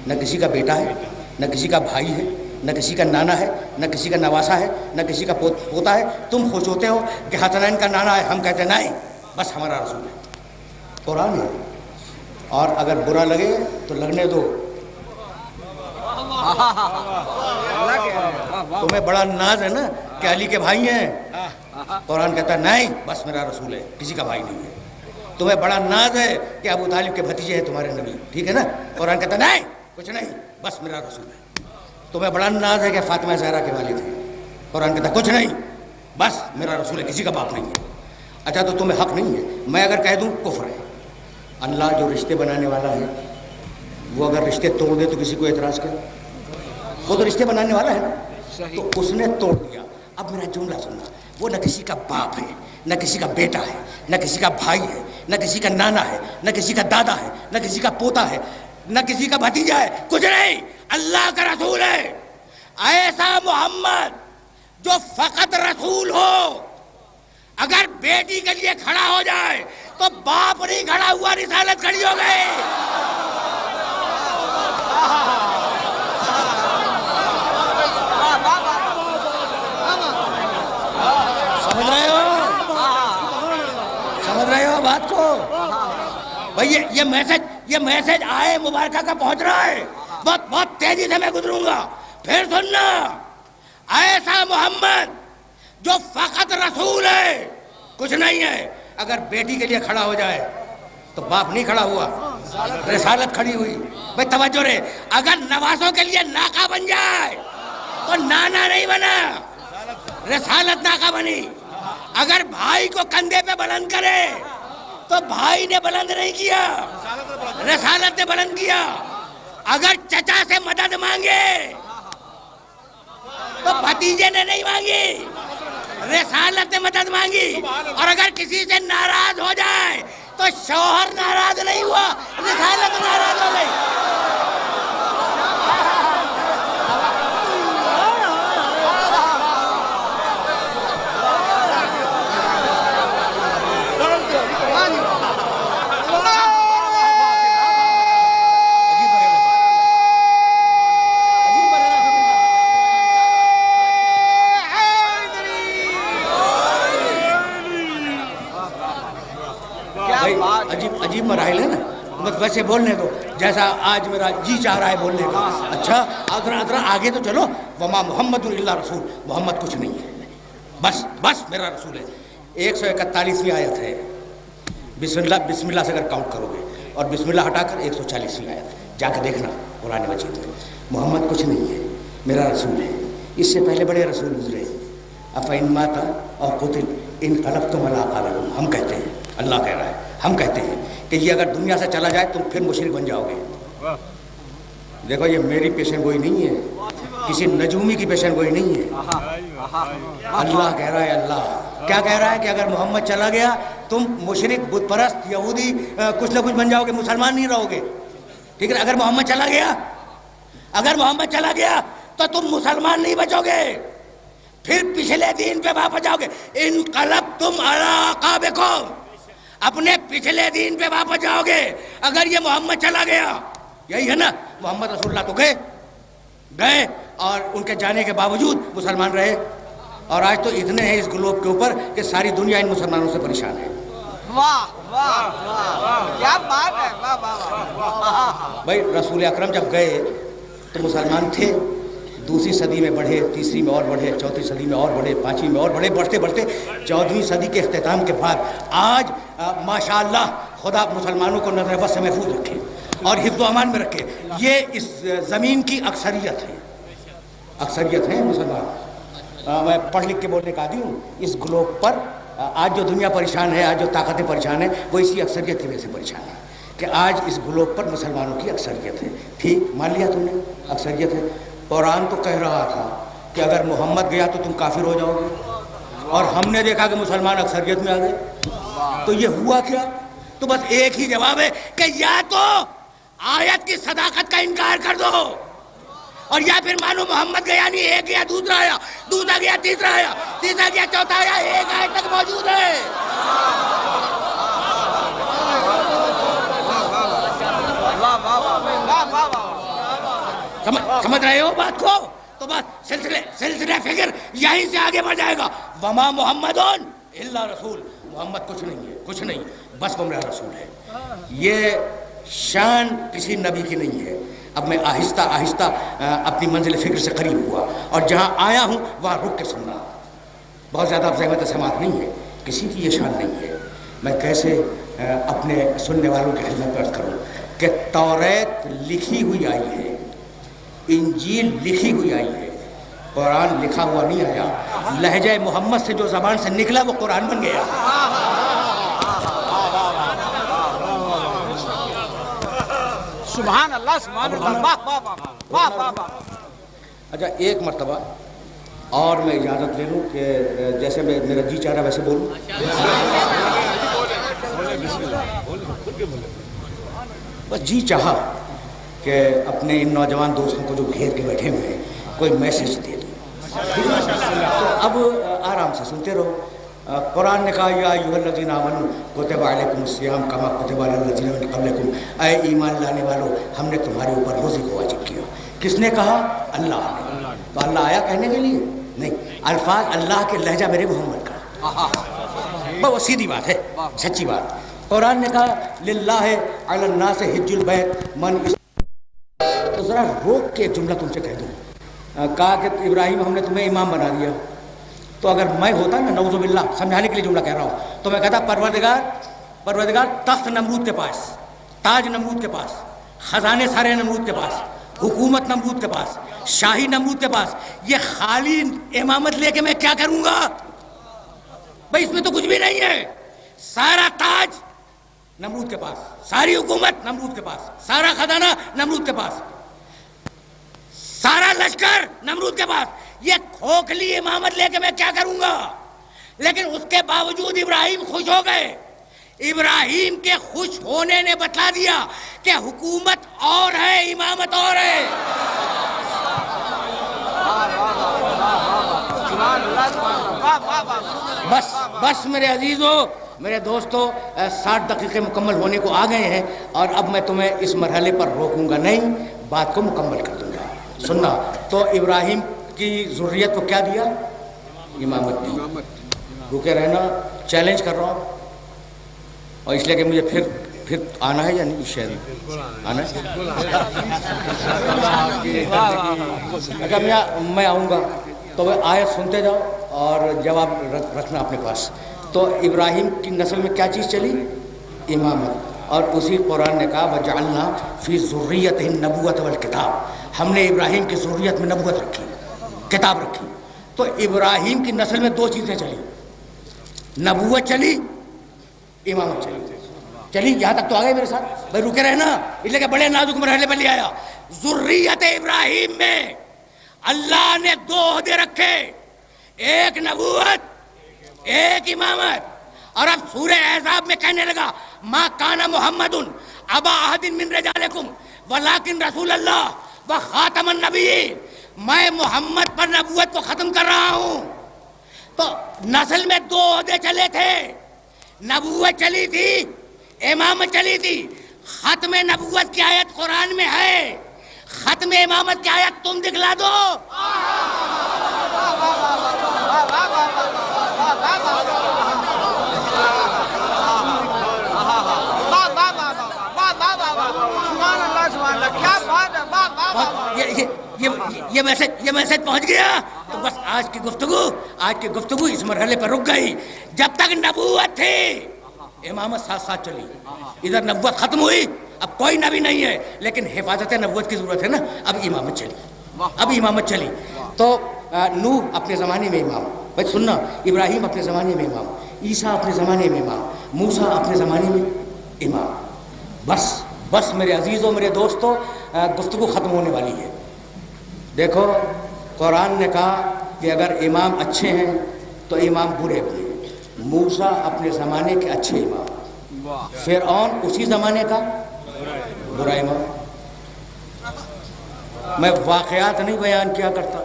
نہ کسی کا بیٹا ہے, نہ کسی کا بھائی ہے, نہ کسی کا نانا ہے, نہ کسی کا نواسا ہے, نہ کسی کا پوتا ہے. تم خوش ہوتے ہو کہ حسنین کا نانا ہے, ہم کہتے ہیں نہیں, بس ہمارا رسول ہے. قرآن ہے, اور اگر برا لگے تو لگنے دو. تمہیں بڑا ناز ہے نا کہ علی کے بھائی ہیں, قرآن کہتا ہے نہیں, بس میرا رسول ہے, کسی کا بھائی نہیں ہے. تمہیں بڑا ناز ہے کہ ابو طالب کے بھتیجے ہیں تمہارے نبی, ٹھیک ہے نا, قرآن کہتا ہے نہیں, کچھ نہیں, بس میرا رسول ہے. تمہیں بڑا ناز ہے کہ فاطمہ زہرا کے والد ہیں, قرآن کہتا ہے کچھ نہیں, بس میرا رسول ہے, کسی کا باپ نہیں ہے. اچھا تو تمہیں حق نہیں ہے, میں اگر کہہ دوں کفر ہے. اللہ جو رشتے بنانے والا ہے, وہ اگر رشتے توڑ دے تو کسی کو اعتراض کرے؟ وہ تو رشتے بنانے والا ہے نا, تو اس نے توڑ دیا. اب میرا جملہ سننا, وہ نہ کسی کا باپ ہے, نہ کسی کا بیٹا ہے, نہ کسی کا بھائی ہے, نہ کسی کا نانا ہے, نہ کسی کا دادا ہے, نہ کسی کا پوتا ہے, نہ کسی کا بھتیجا ہے, کچھ نہیں, اللہ کا رسول ہے. ایسا محمد جو فقط رسول ہو, اگر بیٹی کے لیے کھڑا ہو جائے تو باپ نہیں کھڑا ہوا, رسالت کھڑی ہو گئی. سمجھ رہے ہو بات کو بھائی؟ یہ میسج آئے مبارکہ کا پہنچ رہا ہے, بہت بہت تیزی سے میں گزروں گا. پھر سننا, ایسا محمد جو فقط رسول ہے, کچھ نہیں ہے, اگر بیٹی کے لیے کھڑا ہو جائے تو باپ نہیں کھڑا ہوا، رسالت کھڑی ہوئی. بھائی توجہ رہے، اگر نوازوں کے لیے ناکہ بن جائے تو نانا نہیں بنا، رسالت ناکہ بنی. اگر بھائی کو کندھے پہ بلند کرے تو بھائی نے بلند نہیں کیا، رسالت نے بلند کیا. اگر چچا سے مدد مانگے تو بھتیجے نے نہیں مانگی، رسالت نے مدد مانگی. اور اگر کسی سے ناراض ہو جائے تو شوہر ناراض نہیں ہوا، رسالت ناراض ہو گئی. عجیب مراحل ہے نا، بس ویسے بولنے دو جیسا آج میرا جی چاہ رہا ہے بولنے کا. اچھا ادھر آگے تو چلو. وما محمد الا رسول، محمد کچھ نہیں ہے، بس میرا رسول ہے. 141ویں آیت ہے، بسم اللہ سے اگر کاؤنٹ کرو گے، اور بسم اللہ ہٹا کر 140ویں آیت جا کے دیکھنا قرآن مجید میں. محمد کچھ نہیں ہے، میرا رسول ہے. اس سے پہلے بڑے رسول گزرے. افإن مات او قتل انقلبتم علی اعقابکم، ہم کہتے ہیں، اللہ کہہ رہا ہے، ہم کہتے ہیں کہ یہ اگر دنیا سے چلا جائے تم پھر مشرک بن جاؤ گے. دیکھو یہ میری پیشن گوئی نہیں ہے، کسی نجومی کی پیشن گوئی نہیں ہے. اللہ کہہ رہا ہے. اللہ کیا کہہ رہا ہے کہ اگر محمد چلا گیا تم مشرک، بت پرست، یہودی کچھ نہ کچھ بن جاؤ گے، مسلمان نہیں رہو گے. ٹھیک ہے، اگر محمد چلا گیا تو تم مسلمان نہیں بچو گے، پھر پچھلے دین پہ واپس جاؤ گے. انقلبتم علی اعقابکم، اپنے پچھلے دین پہ واپس جاؤ گے اگر یہ محمد چلا گیا. یہی ہے نا، محمد رسول اللہ تو گئے اور ان کے جانے کے باوجود مسلمان رہے. اور آج تو اتنے ہیں اس گلوب کے اوپر کہ ساری دنیا ان مسلمانوں سے پریشان ہے. واہ واہ واہ، کیا بات ہے، واہ واہ واہ. بھائی رسول اکرم جب گئے تو مسلمان تھے، دوسری صدی میں بڑھے، تیسری میں اور بڑھے، چوتھی صدی میں اور بڑھے، پانچویں میں اور بڑھے، بڑھتے 14ویں صدی کے اختتام کے بعد آج ماشاءاللہ خدا مسلمانوں کو نظر بد سے محفوظ رکھے اور حفظ و امان میں رکھے. یہ اس زمین کی اکثریت ہے مسلمان. میں پڑھ لکھ کے بولنے کا عادی ہوں. اس گلوب پر آج جو دنیا پریشان ہے، آج جو طاقتیں پریشان ہیں، وہ اسی اکثریت کی وجہ سے پریشان ہے کہ آج اس گلوب پر مسلمانوں کی اکثریت ہے. ٹھیک مان لیا تم نے، اکثریت ہے. قرآن تو کہہ رہا تھا کہ اگر محمد گیا تو تم کافر ہو جاؤ گے، اور ہم نے دیکھا کہ مسلمان اکثریت میں آ گئے. تو یہ ہوا کیا؟ تو بس ایک ہی جواب ہے کہ یا تو آیت کی صداقت کا انکار کر دو، اور یا پھر مانو محمد گیا نہیں، ایک گیا دوسرا آیا، دوسرا گیا تیسرا آیا، تیسرا گیا چوتھا آیا، ایک آیت تک موجود ہے. سمجھ رہے ہو بات کو؟ تو بس سلسلہ فکر یہیں سے آگے بڑھ جائے گا. وما محمد الا رسول، محمد کچھ نہیں، بس وہ میرا رسول ہے. یہ شان کسی نبی کی نہیں ہے. اب میں آہستہ آہستہ اپنی منزل فکر سے قریب ہوا، اور جہاں آیا ہوں وہاں رک کے سننا. بہت زیادہ اب زحمت سماعت نہیں ہے، کسی کی یہ شان نہیں ہے. میں کیسے اپنے سننے والوں کی خدمت عرض کروں کہ توریت لکھی ہوئی آئی ہے، انجیل لکھی ہوئی آئی ہے، قرآن لکھا ہوا نہیں آیا. لہجہ محمد سے جو زبان سے نکلا وہ قرآن بن گیا. سبحان اللہ، سبحان اللہ، واہ واہ واہ واہ واہ. اچھا ایک مرتبہ اور میں اجازت لے لوں کہ جیسے میرا جی چاہ رہا ویسے بولوں. بس جی چاہا کہ اپنے ان نوجوان دوستوں کو جو گھیر کے بیٹھے ہوئے ہیں کوئی میسج دے دوں. تو اب آرام سے سنتے رہو. قرآن نے کہا یا ایھا الذین آمنوا کتب علیکم الصیام کما کتب علی الذین من قبلکم، اے ایمان لانے والو ہم نے تمہارے اوپر روزے کو واجب کیا. کس نے کہا؟ اللہ نے. تو اللہ آیا کہنے کے لیے نہیں، الفاظ اللہ کے لہجہ میرے محمد کا. بہت سیدھی بات ہے، سچی بات. قرآن نے کہا للہ علی الناس حج البیت من. تو ذرا روک کے ایک جملہ تم سے کہہ دوں. کہا کہ ابراہیم ہم نے تمہیں امام بنا دیا، تو اگر میں ہوتا نا نعوذ باللہ سمجھانے کے لیے جملہ کہہ رہا ہوں تو میں کہتا پروردگار تخت نمرود کے پاس، تاج نمرود کے پاس، خزانے سارے نمرود کے پاس، حکومت نمرود کے پاس، شاہی نمرود کے پاس، یہ خالی امامت لے کے میں کیا کروں گا بھائی؟ اس میں تو کچھ بھی نہیں ہے. سارا تاج نمرود کے پاس، ساری حکومت نمرود کے پاس، سارا خزانہ نمرود کے پاس، سارا لشکر نمرود کے پاس، یہ کھوکھلی امامت لے کے میں کیا کروں گا؟ لیکن اس کے باوجود ابراہیم خوش ہو گئے. ابراہیم کے خوش ہونے نے بتلا دیا کہ حکومت اور ہے، امامت اور ہے. بس میرے عزیزو، میرے دوستو، 60 دقیقے مکمل ہونے کو آ گئے ہیں اور اب میں تمہیں اس مرحلے پر روکوں گا نہیں، بات کو مکمل کر دوں گا. سننا تو ابراہیم کی ذریت کو کیا دیا؟ امامت دی. رکے رہنا، چیلنج کر رہا ہوں، اور اس لیے کہ مجھے پھر آنا ہے یا نہیں شہر آنا ہے. اگر میں آؤں گا تو وہ آیت سنتے جاؤ اور جواب رکھنا اپنے پاس. تو ابراہیم کی نسل میں کیا چیز چلی؟ امامت. اور اسی قرآن نے کہا وَجَعَلْنَا فِي ذُرِّيَّتِهِ النَّبُوَّةَ وَالْكِتَابَ، ہم نے ابراہیم کی ذریت میں نبوت رکھی، کتاب رکھی. تو ابراہیم کی نسل میں 2 چیزیں چلی، نبوت چلی، امامت چلی. یہاں تک تو آ گئے میرے ساتھ بھائی؟ رکے رہنا، اس لیے کہ بڑے نازک مرحلے پر لے آیا. ذریت ابراہیم میں اللہ نے 2 عہدے رکھے، ایک نبوت، ایک امامت. اور اب سورہ احزاب میں کہنے لگا ما کان محمد ابا احد من رجالکم ولکن رسول اللہ وخاتم النبیین. میں محمد پر نبوت کو ختم کر رہا ہوں. تو نسل میں 2 عہدے چلے تھے، نبوت چلی تھی، امامت چلی تھی. ختم نبوت کی آیت قرآن میں ہے، ختم امامت کی آیت تم دکھلا دو. یہ میسج پہنچ گیا. تو بس آج کی گفتگو اس مرحلے پر رک گئی. جب تک نبوت تھی امامت ساتھ ساتھ چلی. ادھر نبوت ختم ہوئی، اب کوئی نبی نہیں ہے، لیکن حفاظت نبوت کی ضرورت ہے نا. اب امامت چلی. تو نوح اپنے زمانے میں امام، بھائی سننا، ابراہیم اپنے زمانے میں امام، عیسیٰ اپنے زمانے میں امام، موسیٰ اپنے زمانے میں امام. بس میرے عزیزوں، میرے دوستوں، گفتگو ختم ہونے والی ہے. دیکھو قرآن نے کہا کہ اگر امام اچھے ہیں تو امام برے بھی ہیں. موسیٰ اپنے زمانے کے اچھے امام، فرعون اسی زمانے کا برا امام. میں واقعات نہیں بیان کیا کرتا،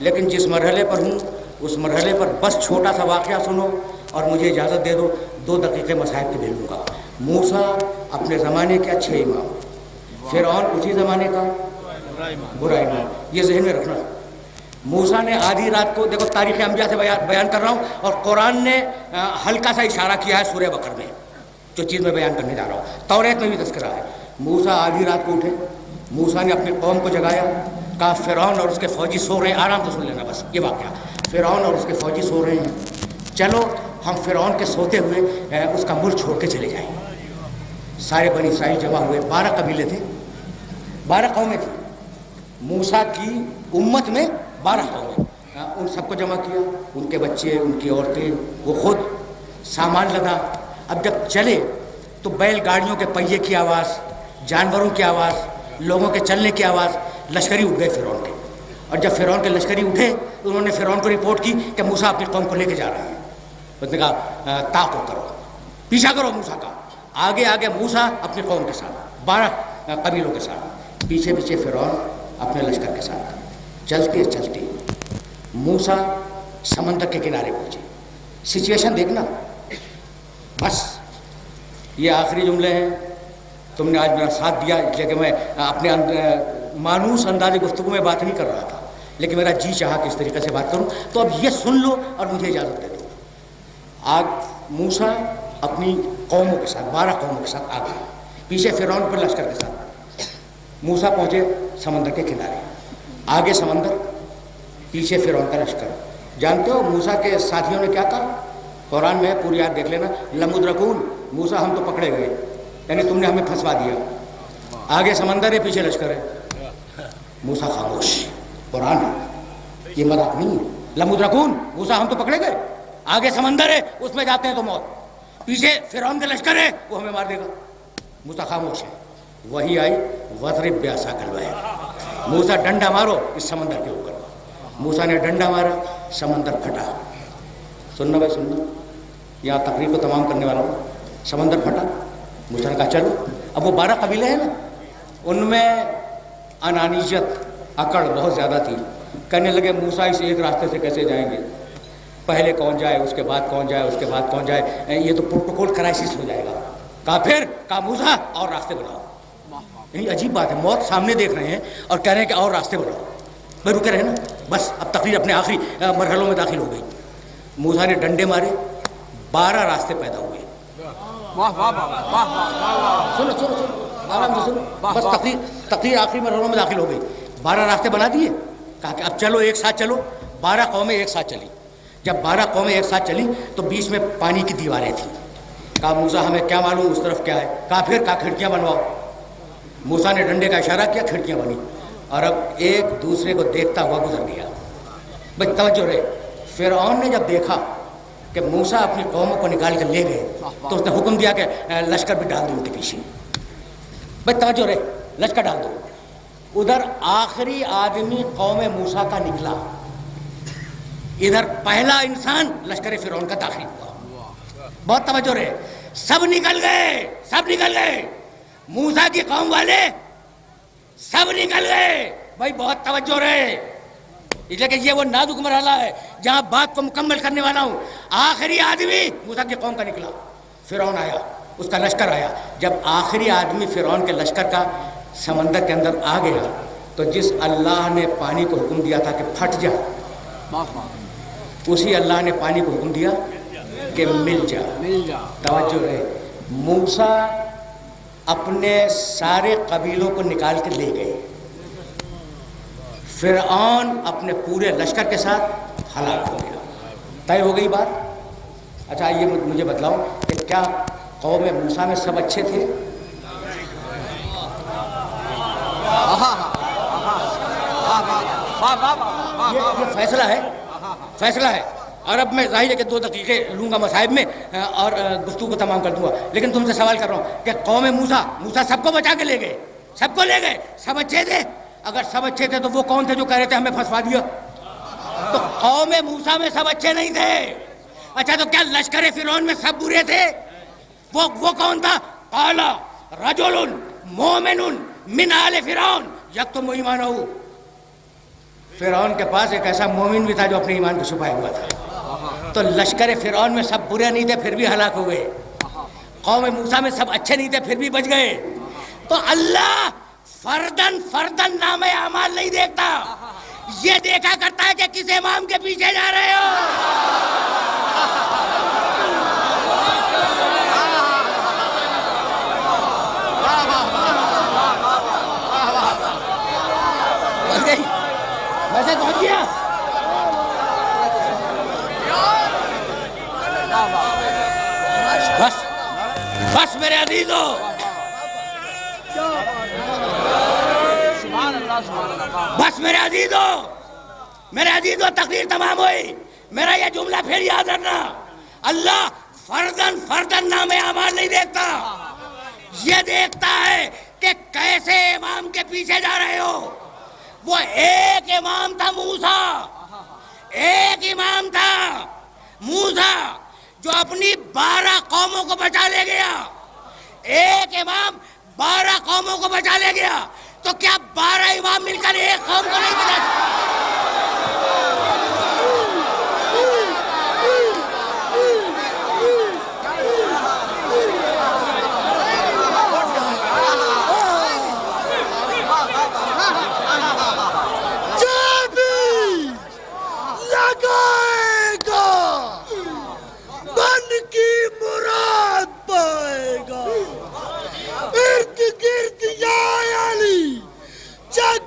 لیکن جس مرحلے پر ہوں اس مرحلے پر بس چھوٹا سا واقعہ سنو اور مجھے اجازت دے دو، 2 دقیقے مسائل کے دے لوں گا. موسیٰ اپنے زمانے کے اچھے امام، فرعون اسی زمانے کا برا امام. یہ ذہن میں رکھنا. موسیٰ نے آدھی رات کو، دیکھو تاریخ انبیاء سے بیان کر رہا ہوں اور قرآن نے ہلکا سا اشارہ کیا ہے سورہ بقرہ میں جو چیز میں بیان کرنے جا رہا ہوں. توریت میں بھی تذکرہ ہے. موسیٰ آدھی رات کو اٹھے، موسیٰ نے اپنی قوم کو جگایا، کہا فرعون اور اس کے فوجی سو رہے ہیں. آرام سے سن لینا بس یہ واقعہ. فرعون اور اس کے فوجی سو رہے ہیں، چلو ہم فرعون کے سوتے ہوئے اس کا ملک چھوڑ کے چلے جائیں. سارے بنی اسرائیل جمع ہوئے، 12 قبیلے تھے، 12 قومیں تھیں. موسیٰ کی امت میں 12 قومیں. ان سب کو جمع کیا، ان کے بچے، ان کی عورتیں، وہ خود، سامان لدا. اب جب چلے تو بیل گاڑیوں کے پہیے کی آواز، جانوروں کی آواز، لوگوں کے چلنے کی آواز. لشکری اٹھ گئے فرعون کے. اور جب فرعون کے لشکری اٹھے تو انہوں نے فرعون کو رپورٹ کی کہ موسیٰ اپنی قوم کو لے کے جا رہے ہیں. اس نے کہا تعاقب کرو، پیچھا کرو موسیٰ کا. آگے موسیٰ اپنی قوم کے ساتھ، 12 قبیلوں کے ساتھ، پیچھے فرعون اپنے لشکر کے ساتھ. چلتے موسیٰ سمندر کے کنارے پہنچے. سچویشن دیکھنا. بس یہ آخری جملے ہیں. تم نے آج میرا ساتھ دیا، اس لیے کہ میں اپنے مانوس انداز گفتگو میں بات نہیں کر رہا تھا، لیکن میرا جی چاہا کہ اس طریقے سے بات کروں. تو اب یہ سن لو اور مجھے اجازت دے دو. آج موسیٰ اپنی قوموں کے ساتھ، 12 قوموں کے ساتھ آگے، پیچھے فرعون پر لشکر کے ساتھ. موسیٰ پہنچے سمندر کے کنارے. آگے سمندر، پیچھے فرعون کا لشکر. جانتے ہو موسیٰ کے ساتھیوں نے کیا کہا؟ قرآن میں پوری آیت دیکھ لینا. لمدرکون، موسیٰ ہم تو پکڑے گئے، یعنی تم نے ہمیں پھنسوا دیا. آگے سمندر ہے، پیچھے لشکر ہے. موسیٰ خاموش. قرآن ہے، یہ مذاق نہیں ہے. لمدرکون، موسیٰ ہم تو پکڑے گئے، آگے سمندر ہے، اس میں جاتے ہیں تو موت، پیچھے فرعون کا لشکر ہے، وہ ہمیں مار دے گا. موسیٰ خاموش ہے. وہی آئی وَاضْرِبْ بِعَصَاكَ الْبَحْرَ، موسیٰ ڈنڈا مارو اس سمندر کے اوپر. موسیٰ نے ڈنڈا مارا، سمندر پھٹا. سننا بھائی سننا، یہاں تقریر کو تمام کرنے والا ہوں. سمندر پھٹا. موسیٰ نے کہا چلو. اب وہ 12 قبیلے ہیں نا، ان میں انانیت، اکڑ بہت زیادہ تھی. کہنے لگے موسیٰ اس ایک راستے سے کیسے جائیں گے، پہلے کون جائے، اس کے بعد کون جائے، اس کے بعد کون جائے، یہ تو پروٹوکول کرائسس ہو جائے گا. کہا پھر کہا موسیٰ اور راستے بناؤ. یعنی عجیب بات ہے، موت سامنے دیکھ رہے ہیں اور کہہ رہے ہیں کہ اور راستے بناؤ. بھائی رکے رہے نا، بس اب تقریر اپنے آخری مرحلوں میں داخل ہو گئی. موسیٰ نے ڈنڈے مارے، 12 راستے پیدا ہوئے. سنو سنو سنو آرام سے سنو، بس تقریر آخری مرحلوں میں داخل ہو گئی. 12 راستے بنا دیے. کہا کہ اب چلو ایک ساتھ چلو. 12 قومیں ایک ساتھ چلی. جب 12 قومیں ایک ساتھ چلی تو بیچ میں پانی کی دیواریں تھیں. کہا موسیٰ ہمیں کیا معلوم اس طرف کیا ہے. کہا پھر کہا کھڑکیاں بنواؤ. موسیٰ نے ڈنڈے کا اشارہ کیا، کھڑکیاں بنی، اور اب ایک دوسرے کو دیکھتا ہوا گزر گیا. بھائی توجہ رہے، فرعون نے جب دیکھا کہ موسیٰ اپنی قوموں کو نکال کر لے گئے تو اس نے حکم دیا کہ لشکر بھی ڈال دو ان کے پیچھے. بھائی توجہ رہے، لشکر ڈال دو. ادھر آخری آدمی قوم موسیٰ کا نکلا، ادھر پہلا انسان لشکر فرعون کا داخل ہوا. بہت توجہ رہے، سب نکل گئے، سب نکل گئے. موسیٰ کی قوم والے سب نکل گئے. بھائی بہت توجہ رہے، اس لیے کہ یہ وہ نازک مرحلہ ہے جہاں بات کو مکمل کرنے والا ہوں. آخری آدمی موسیٰ کی قوم کا نکلا، فرعون آیا، اس کا لشکر آیا. جب آخری آدمی فرعون کے لشکر کا سمندر کے اندر آ گیا تو جس اللہ نے پانی کو حکم دیا تھا کہ پھٹ جا، اسی اللہ نے پانی کو حکم دیا کہ مل جا. توجہ رہے، موسیٰ اپنے سارے قبیلوں کو نکال کے لے گئے، فرعون اپنے پورے لشکر کے ساتھ ہلاک ہو گیا. طے ہو گئی بات. اچھا یہ مجھے بتلاؤ کہ کیا قوم موسیٰ میں سب اچھے تھے؟ یہ فیصلہ ہے، فیصلہ ہے. اور اب میں ظاہر ہے کہ 2 دقیقے لوں گا مصائب میں اور گفتگو کو تمام کر دوں گا. لیکن تم سے سوال کر رہا ہوں کہ قوم موسیٰ سب کو بچا کے لے گئے، سب کو لے گئے، سب اچھے تھے؟ اگر سب اچھے تھے تو وہ کون تھے جو کہہ رہے تھے ہمیں پھنسوا دیا؟ تو قوم موسیٰ میں سب اچھے نہیں تھے. اچھا تو کیا لشکر فرعون میں سب برے تھے؟ وہ کون تھا؟ قال رجل مومن من آل فرعون یکتم ایمانہ. فرعون کے پاس ایک ایسا مومن بھی تھا جو اپنے ایمان کو چھپائے ہوا تھا. تو لشکر فرعون میں سب برے نہیں تھے پھر بھی ہلاک ہو گئے. قوم موسیٰ میں سب اچھے نہیں تھے پھر بھی بچ گئے. تو اللہ فردن نام اعمال نہیں دیکھتا، یہ دیکھا کرتا ہے کہ کس امام کے پیچھے جا رہے ہو. ویسے پہنچ گیا. بس میرے عزیزو، بس میرے عزیزو تقریر تمام ہوئی. میرا یہ جملہ پھر یاد رکھنا، اللہ فردن نام اعمال نہیں دیکھتا، یہ دیکھتا ہے کہ کیسے امام کے پیچھے جا رہے ہو. وہ ایک امام تھا موسیٰ، ایک امام تھا موسیٰ جو اپنی 12 قوموں کو بچا لے گیا. ایک امام 12 قوموں کو بچا لے گیا. تو کیا 12 امام مل کر ایک قوم کو نہیں بچا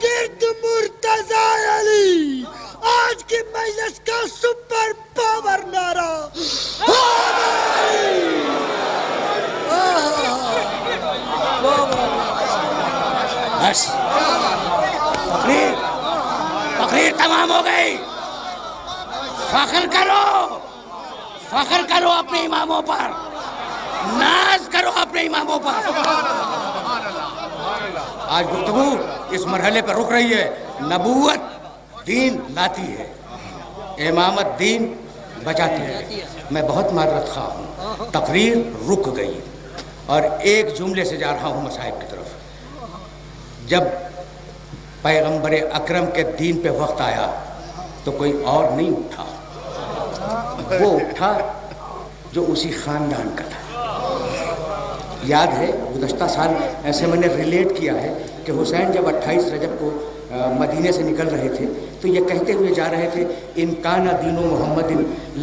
گرد مرتضی علی بس تقریر تمام ہو گئی. فخر کرو اپنے اماموں پر, ناز کرو اپنے اماموں پر. آج گفتگو اس مرحلے پر رک رہی ہے. نبوت دین لاتی ہے, امامت دین بچاتی ہے. میں بہت معذرت خواہ ہوں, تقریر رک گئی اور ایک جملے سے جا رہا ہوں مصائب کی طرف. جب پیغمبر اکرم کے دین پہ وقت آیا تو کوئی اور نہیں اٹھا, وہ اٹھا جو اسی خاندان کا تھا. یاد ہے گزشتہ سال ایسے میں نے ریلیٹ کیا ہے کہ حسین جب 28 رجب کو مدینے سے نکل رہے تھے تو یہ کہتے ہوئے جا رہے تھے, ان کان دین محمد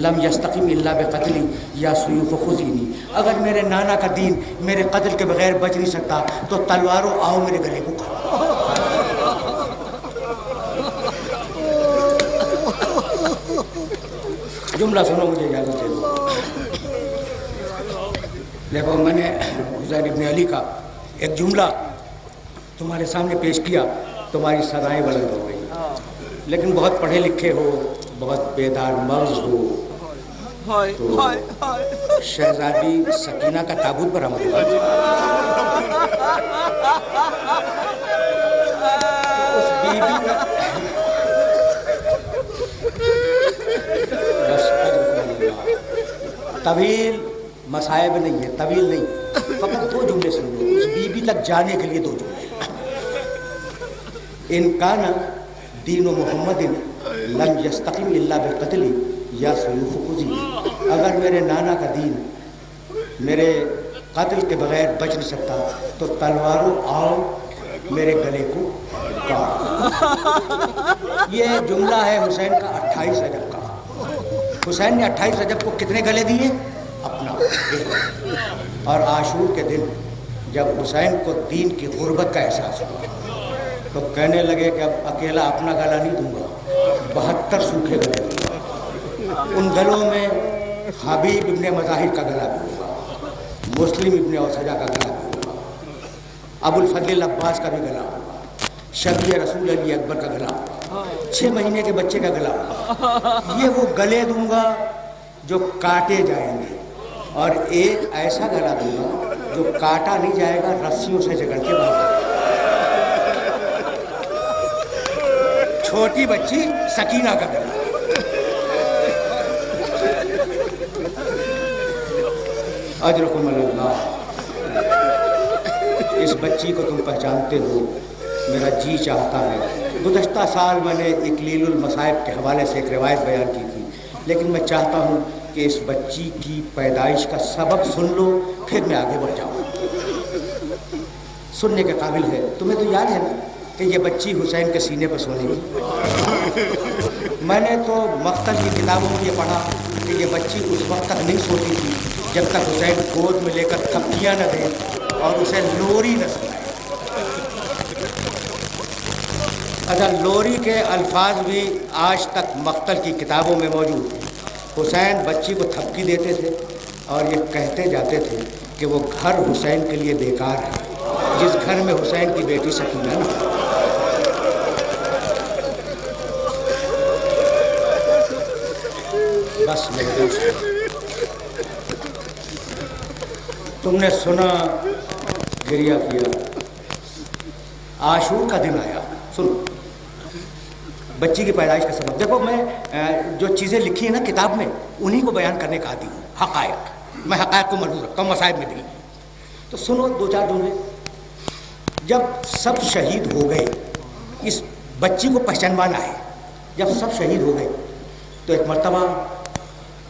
لم یستقم الا بقتلی یا سیوف خذینی. اگر میرے نانا کا دین میرے قتل کے بغیر بچ نہیں سکتا تو تلواروں آؤ میرے گلے کو کھاؤ. جملہ سنو, مجھے اجازت دے دو. دیکھو میں نے حسین ابن علی کا ایک جملہ تمہارے سامنے پیش کیا, تمہاری سدائیں بلند ہو گئی, لیکن بہت پڑھے لکھے ہو, بہت بیدار مغز ہو, تو شہزادی سکینہ کا تابوت برآمد ہوا. اس بی بی کا طویل مصائب نہیں ہے, طویل نہیں, فقط 2 جملے سن لو. اس بی بی تک جانے کے لیے 2 جملے. ان کان دین محمد لم یستقم الا بالقتل یا سیوف خذینی. اگر میرے نانا کا دین میرے قتل کے بغیر بچ نہیں سکتا تو تلواروں آؤ میرے گلے کو کاٹ. یہ جملہ ہے حسین کا 28 رجب کا. حسین نے 28 رجب کو کتنے گلے دیے؟ اپنا. اور عاشور کے دن جب حسین کو دین کی غربت کا احساس ہوا تو کہنے لگے کہ اب اکیلا اپنا گلا نہیں دوں گا, 72 سوکھے گلے دوں گا. ان گلوں میں حبیب ابن مظاہر کا گلا بھی ہوگا, مسلم ابن اوسجا کا گلا بھی ہوگا, ابو الفضل عباس کا بھی گلا ہوگا, شبیہ رسول علی اکبر کا گلا ہوگا, 6 مہینے کے بچے کا گلا ہوگا. یہ وہ گلے دوں گا جو کاٹے جائیں گے, اور ایک ایسا گلا دوں گا جو کاٹا نہیں جائے گا, رسیوں سے جگڑ کے باہر. چھوٹی بچی سکینہ کا گلا. اجرکم اللہ. اس بچی کو تم پہچانتے ہو, میرا جی چاہتا ہے. گزشتہ سال میں نے اکلیل المصائب کے حوالے سے ایک روایت بیان کی تھی, لیکن میں چاہتا ہوں کہ اس بچی کی پیدائش کا سبب سن لو, پھر میں آگے بڑھ جاؤں. سننے کے قابل ہے. تمہیں تو یاد ہے نا کہ یہ بچی حسین کے سینے پر سونے کی. میں نے تو مقتل کی کتابوں میں یہ پڑھا کہ یہ بچی اس وقت تک نہیں سوتی تھی جب تک حسین گود میں لے کر تھپکیاں نہ دیں اور اسے لوری نہ سنائے. اچھا, لوری کے الفاظ بھی آج تک مقتل کی کتابوں میں موجود ہیں. حسین بچی کو تھپکی دیتے تھے اور یہ کہتے جاتے تھے کہ وہ گھر حسین کے لیے بیکار ہے جس گھر میں حسین کی بیٹی سکینہ نہ. بس میرے دوست, تم نے سنا, گریہ کیا, عاشور کا دن آیا. سنو, بچی کی پیدائش کا سبب دیکھو. میں جو چیزیں لکھی ہیں نا کتاب میں انہی کو بیان کرنے کا عادی ہوں. حقائق, میں حقائق کو محفوظ رکھتا ہوں, مصائب میں بھی. تو سنو 2-4 جملے. جب سب شہید ہو گئے, اس بچی کو پہچانوانا ہے, جب سب شہید ہو گئے تو ایک مرتبہ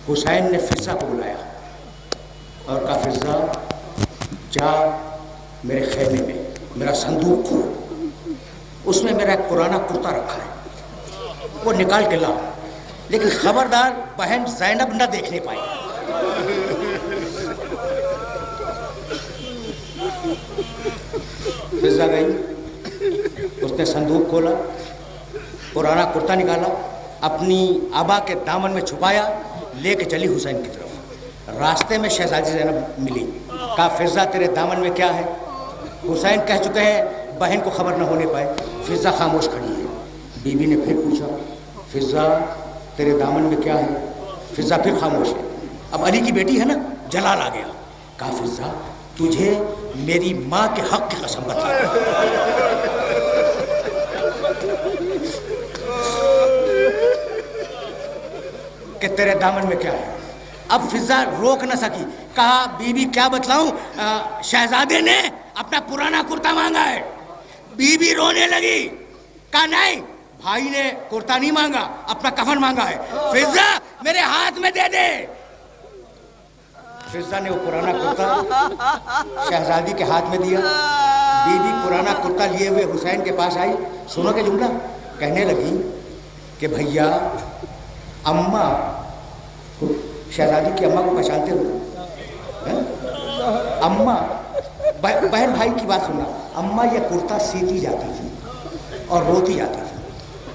حسین نے فضہ کو بلایا اور کہا, فضہ جا میرے خیمے میں, میرا صندوق کھول, اس میں میرا ایک پرانا کرتا رکھا ہے, وہ نکال کے لا, لیکن خبردار بہن زینب نہ دیکھنے پائی. فضہ گئی, اس نے صندوق کھولا, پرانا کرتا نکالا, اپنی آبا کے دامن میں چھپایا, لے کے چلی حسین کی طرف. راستے میں شہزادی زینب ملی. کہا فضہ تیرے دامن میں کیا ہے؟ حسین کہہ چکے ہیں بہن کو خبر نہ ہونے پائے. فضہ خاموش کھڑی ہے. بیوی نے پھر پوچھا فضہ تیرے دامن میں کیا ہے؟ فضہ پھر خاموش ہے. اب علی کی بیٹی ہے نا، جلال آ گیا. کہا فضہ تجھے میری ماں کے حق کی قسم بتا کہ تیرے دامن میں کیا ہے. اب فضہ روک نہ سکی. کہا بی بی کیا بتلاؤں، شہزادے نے اپنا پرانا کرتا مانگا ہے. بی بی رونے لگی. کہا نہیں، بھائی نے کرتا نہیں مانگا، اپنا کفن مانگا ہے. فضہ میرے ہاتھ میں دے دے. فضہ نے وہ پرانا کرتا شہزادی کے ہاتھ میں دیا. بی بی پرانا کرتا لیے ہوئے حسین کے پاس آئی. سنو کہ جملہ کہنے لگی کہ بھیا اماں، شہزادی کی اماں کو پہچانتے ہو؟ اماں، بہن بھائی کی بات سننا. اماں یہ کرتا سیتی جاتی تھی اور روتی جاتی تھی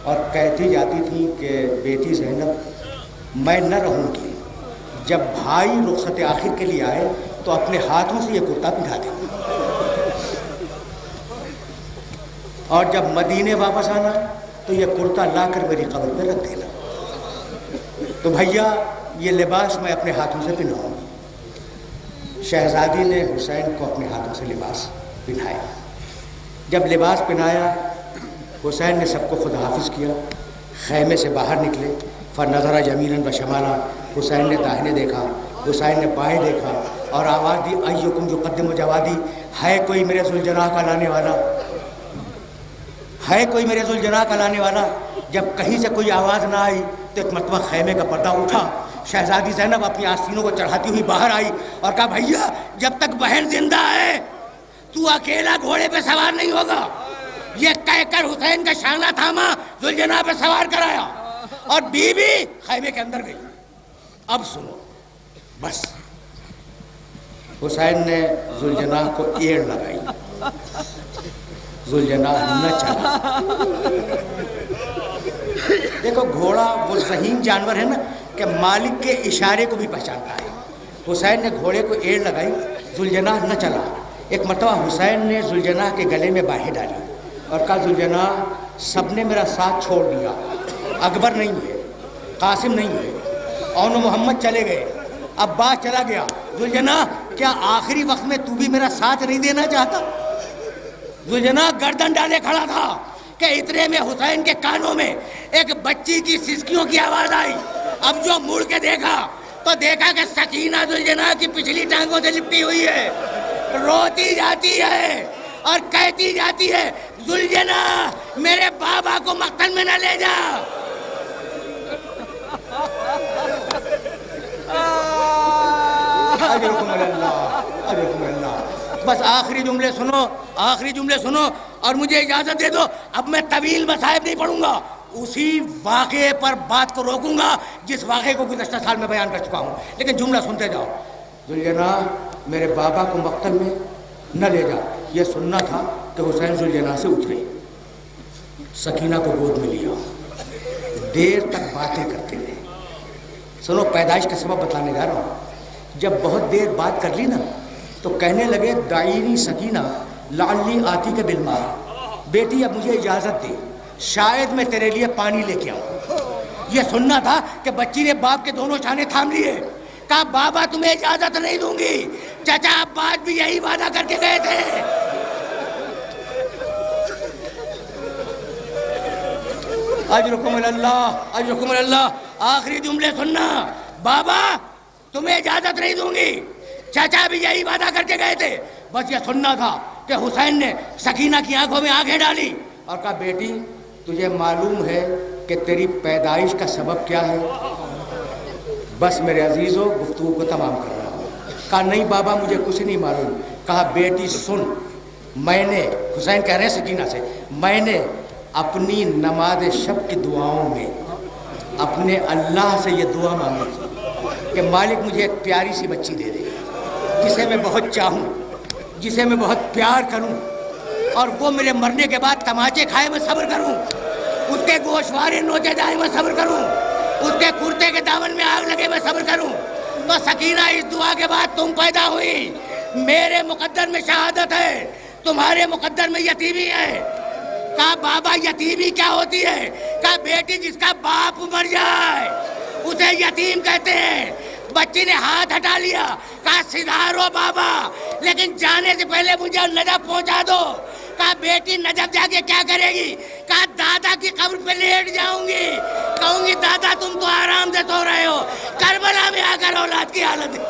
اور کہتی جاتی تھی کہ بیٹی زینب میں نہ رہوں گی، جب بھائی رخصت آخر کے لیے آئے تو اپنے ہاتھوں سے یہ کرتا پہنا دے، اور جب مدینے واپس آنا تو یہ کرتا لا کر میری قبر پہ رکھ دینا. تو بھیا یہ لباس میں اپنے ہاتھوں سے پہناؤں گی. شہزادی نے حسین کو اپنے ہاتھوں سے لباس پہنایا. جب لباس پہنایا حسین نے سب کو خدا حافظ کیا. خیمے سے باہر نکلے. فنظر یمینا و شمالا، حسین نے داہنے دیکھا، حسین نے بائیں دیکھا اور آواز دی ایکم یقدم جوادی، ہے کوئی میرے ذوالجناح کا لانے والا، ہے کوئی میرے ذوالجناح کا لانے والا. جب کہیں سے کوئی آواز نہ آئی تو ایک مرتبہ خیمے کا پردہ اٹھا. شہزادی زینب اپنی آستینوں کو چڑھاتی ہوئی باہر آئی اور کہا بھیا جب تک بہن زندہ ہے تو اکیلا گھوڑے پہ سوار نہیں ہوگا. یہ کہہ کر حسین کا شانہ تھاما، ذوالجناح پہ سوار کرایا اور بی بی خیمے کے اندر گئی. اب سنو بس. حسین نے ذوالجناح کو ایڑ لگائی. ذوالجناح نہ چلا. دیکھو گھوڑا وہ ذہین جانور ہے نا کہ مالک کے اشارے کو بھی پہچانتا ہے. حسین نے گھوڑے کو ایڑ لگائی، ذوالجناح نہ چلا. ایک مرتبہ حسین نے ذوالجناح کے گلے میں باہیں ڈالی اور کہا ذوالجناح سب نے میرا ساتھ چھوڑ دیا، اکبر نہیں ہے، قاسم نہیں ہے، اون محمد چلے گئے، عباس چلا گیا. ذوالجناح کیا آخری وقت میں تو بھی میرا ساتھ نہیں دینا چاہتا؟ ذوالجناح گردن ڈالے کھڑا تھا کہ اتنے میں حسین کے کانوں میں ایک بچی کی سسکیوں کی آواز آئی. اب جو مڑ کے دیکھا تو دیکھا کہ سکینہ ذوالجناح کی پچھلی ٹانگوں سے لپٹی ہوئی ہے، روتی جاتی ہے اور کہتی جاتی ہے ذوالجناح میرے بابا کو مقتل میں نہ لے جا. اجرکم اللہ، اجرکم اللہ. بس آخری جملے سنو، آخری جملے سنو اور مجھے اجازت دے دو. اب میں طویل مصائب نہیں پڑھوں گا، اسی واقعے پر بات کو روکوں گا جس واقعے کو گزشتہ سال میں بیان کر چکا ہوں، لیکن جملہ سنتے جاؤ. ذوالجناح میرے بابا کو مقتل میں نہ لے جا. یہ سننا تھا کہ حسین ذوالجناح سے اترے، سکینہ کو گود میں لیا، دیر تک باتیں کرتے رہے. سنو پیدائش کا سبب بتانے جا رہا ہوں. جب بہت دیر بات کر لی نا تو کہنے لگے دعینی سکینہ لعلی آتی کے بالماء، بیٹی اب مجھے اجازت دے، شاید میں تیرے لیے پانی لے کے آؤں. یہ سننا تھا کہ بچی نے باپ کے دونوں شانے تھام لیے. کہا بابا تمہیں اجازت نہیں دوں گی. چچا عباس بھی یہی وعدہ کر کے گئے تھے. اجرکم اللہ، اجرکم اللہ. آخری جملے سننا. بابا تمہیں اجازت نہیں دوں گی، چچا بھی یہی وعدہ کر کے گئے تھے. بس یہ سننا تھا کہ حسین نے سکینہ کی آنکھوں میں آنکھیں ڈالی اور کہا بیٹی تجھے معلوم ہے کہ تیری پیدائش کا سبب کیا ہے؟ بس میرے عزیزو گفتگو کو تمام کر رہا ہوں. کہا نہیں بابا مجھے کچھ نہیں معلوم. کہا بیٹی سن، میں نے، حسین کہہ رہے ہیں سکینہ سے، میں نے اپنی نماز شب کی دعاؤں میں اپنے اللہ سے یہ دعا مانگی تھی کہ مالک مجھے ایک پیاری سی بچی دے دے جسے میں بہت چاہوں، جسے میں بہت پیار کروں، اور وہ میرے مرنے کے بعد تماچے کھائے میں صبر کروں، اس کے گوشوارے نوچے جائے میں صبر کروں، اس کے کرتے کے دامن میں آگ لگے میں صبر کروں تو سکینہ اس دعا کے بعد تم پیدا ہوئی. میرے مقدر میں شہادت ہے, تمہارے مقدر میں یتیمی ہے. کہا بابا یتیمی کیا ہوتی ہے؟ کہا بیٹی جس کا باپ مر جائے اسے یتیم کہتے ہیں. بچی نے ہاتھ ہٹا لیا, کہا سدھارو بابا لیکن جانے سے پہلے مجھے نجف پہنچا دو. کہا بیٹی نجف جا کے کیا کرے گی؟ کہا دادا کی قبر پہ لیٹ جاؤں گی, کہوں گی دادا تم تو آرام سے سو رہے ہو, کربلا میں آ کر اولاد کی حالت ہے.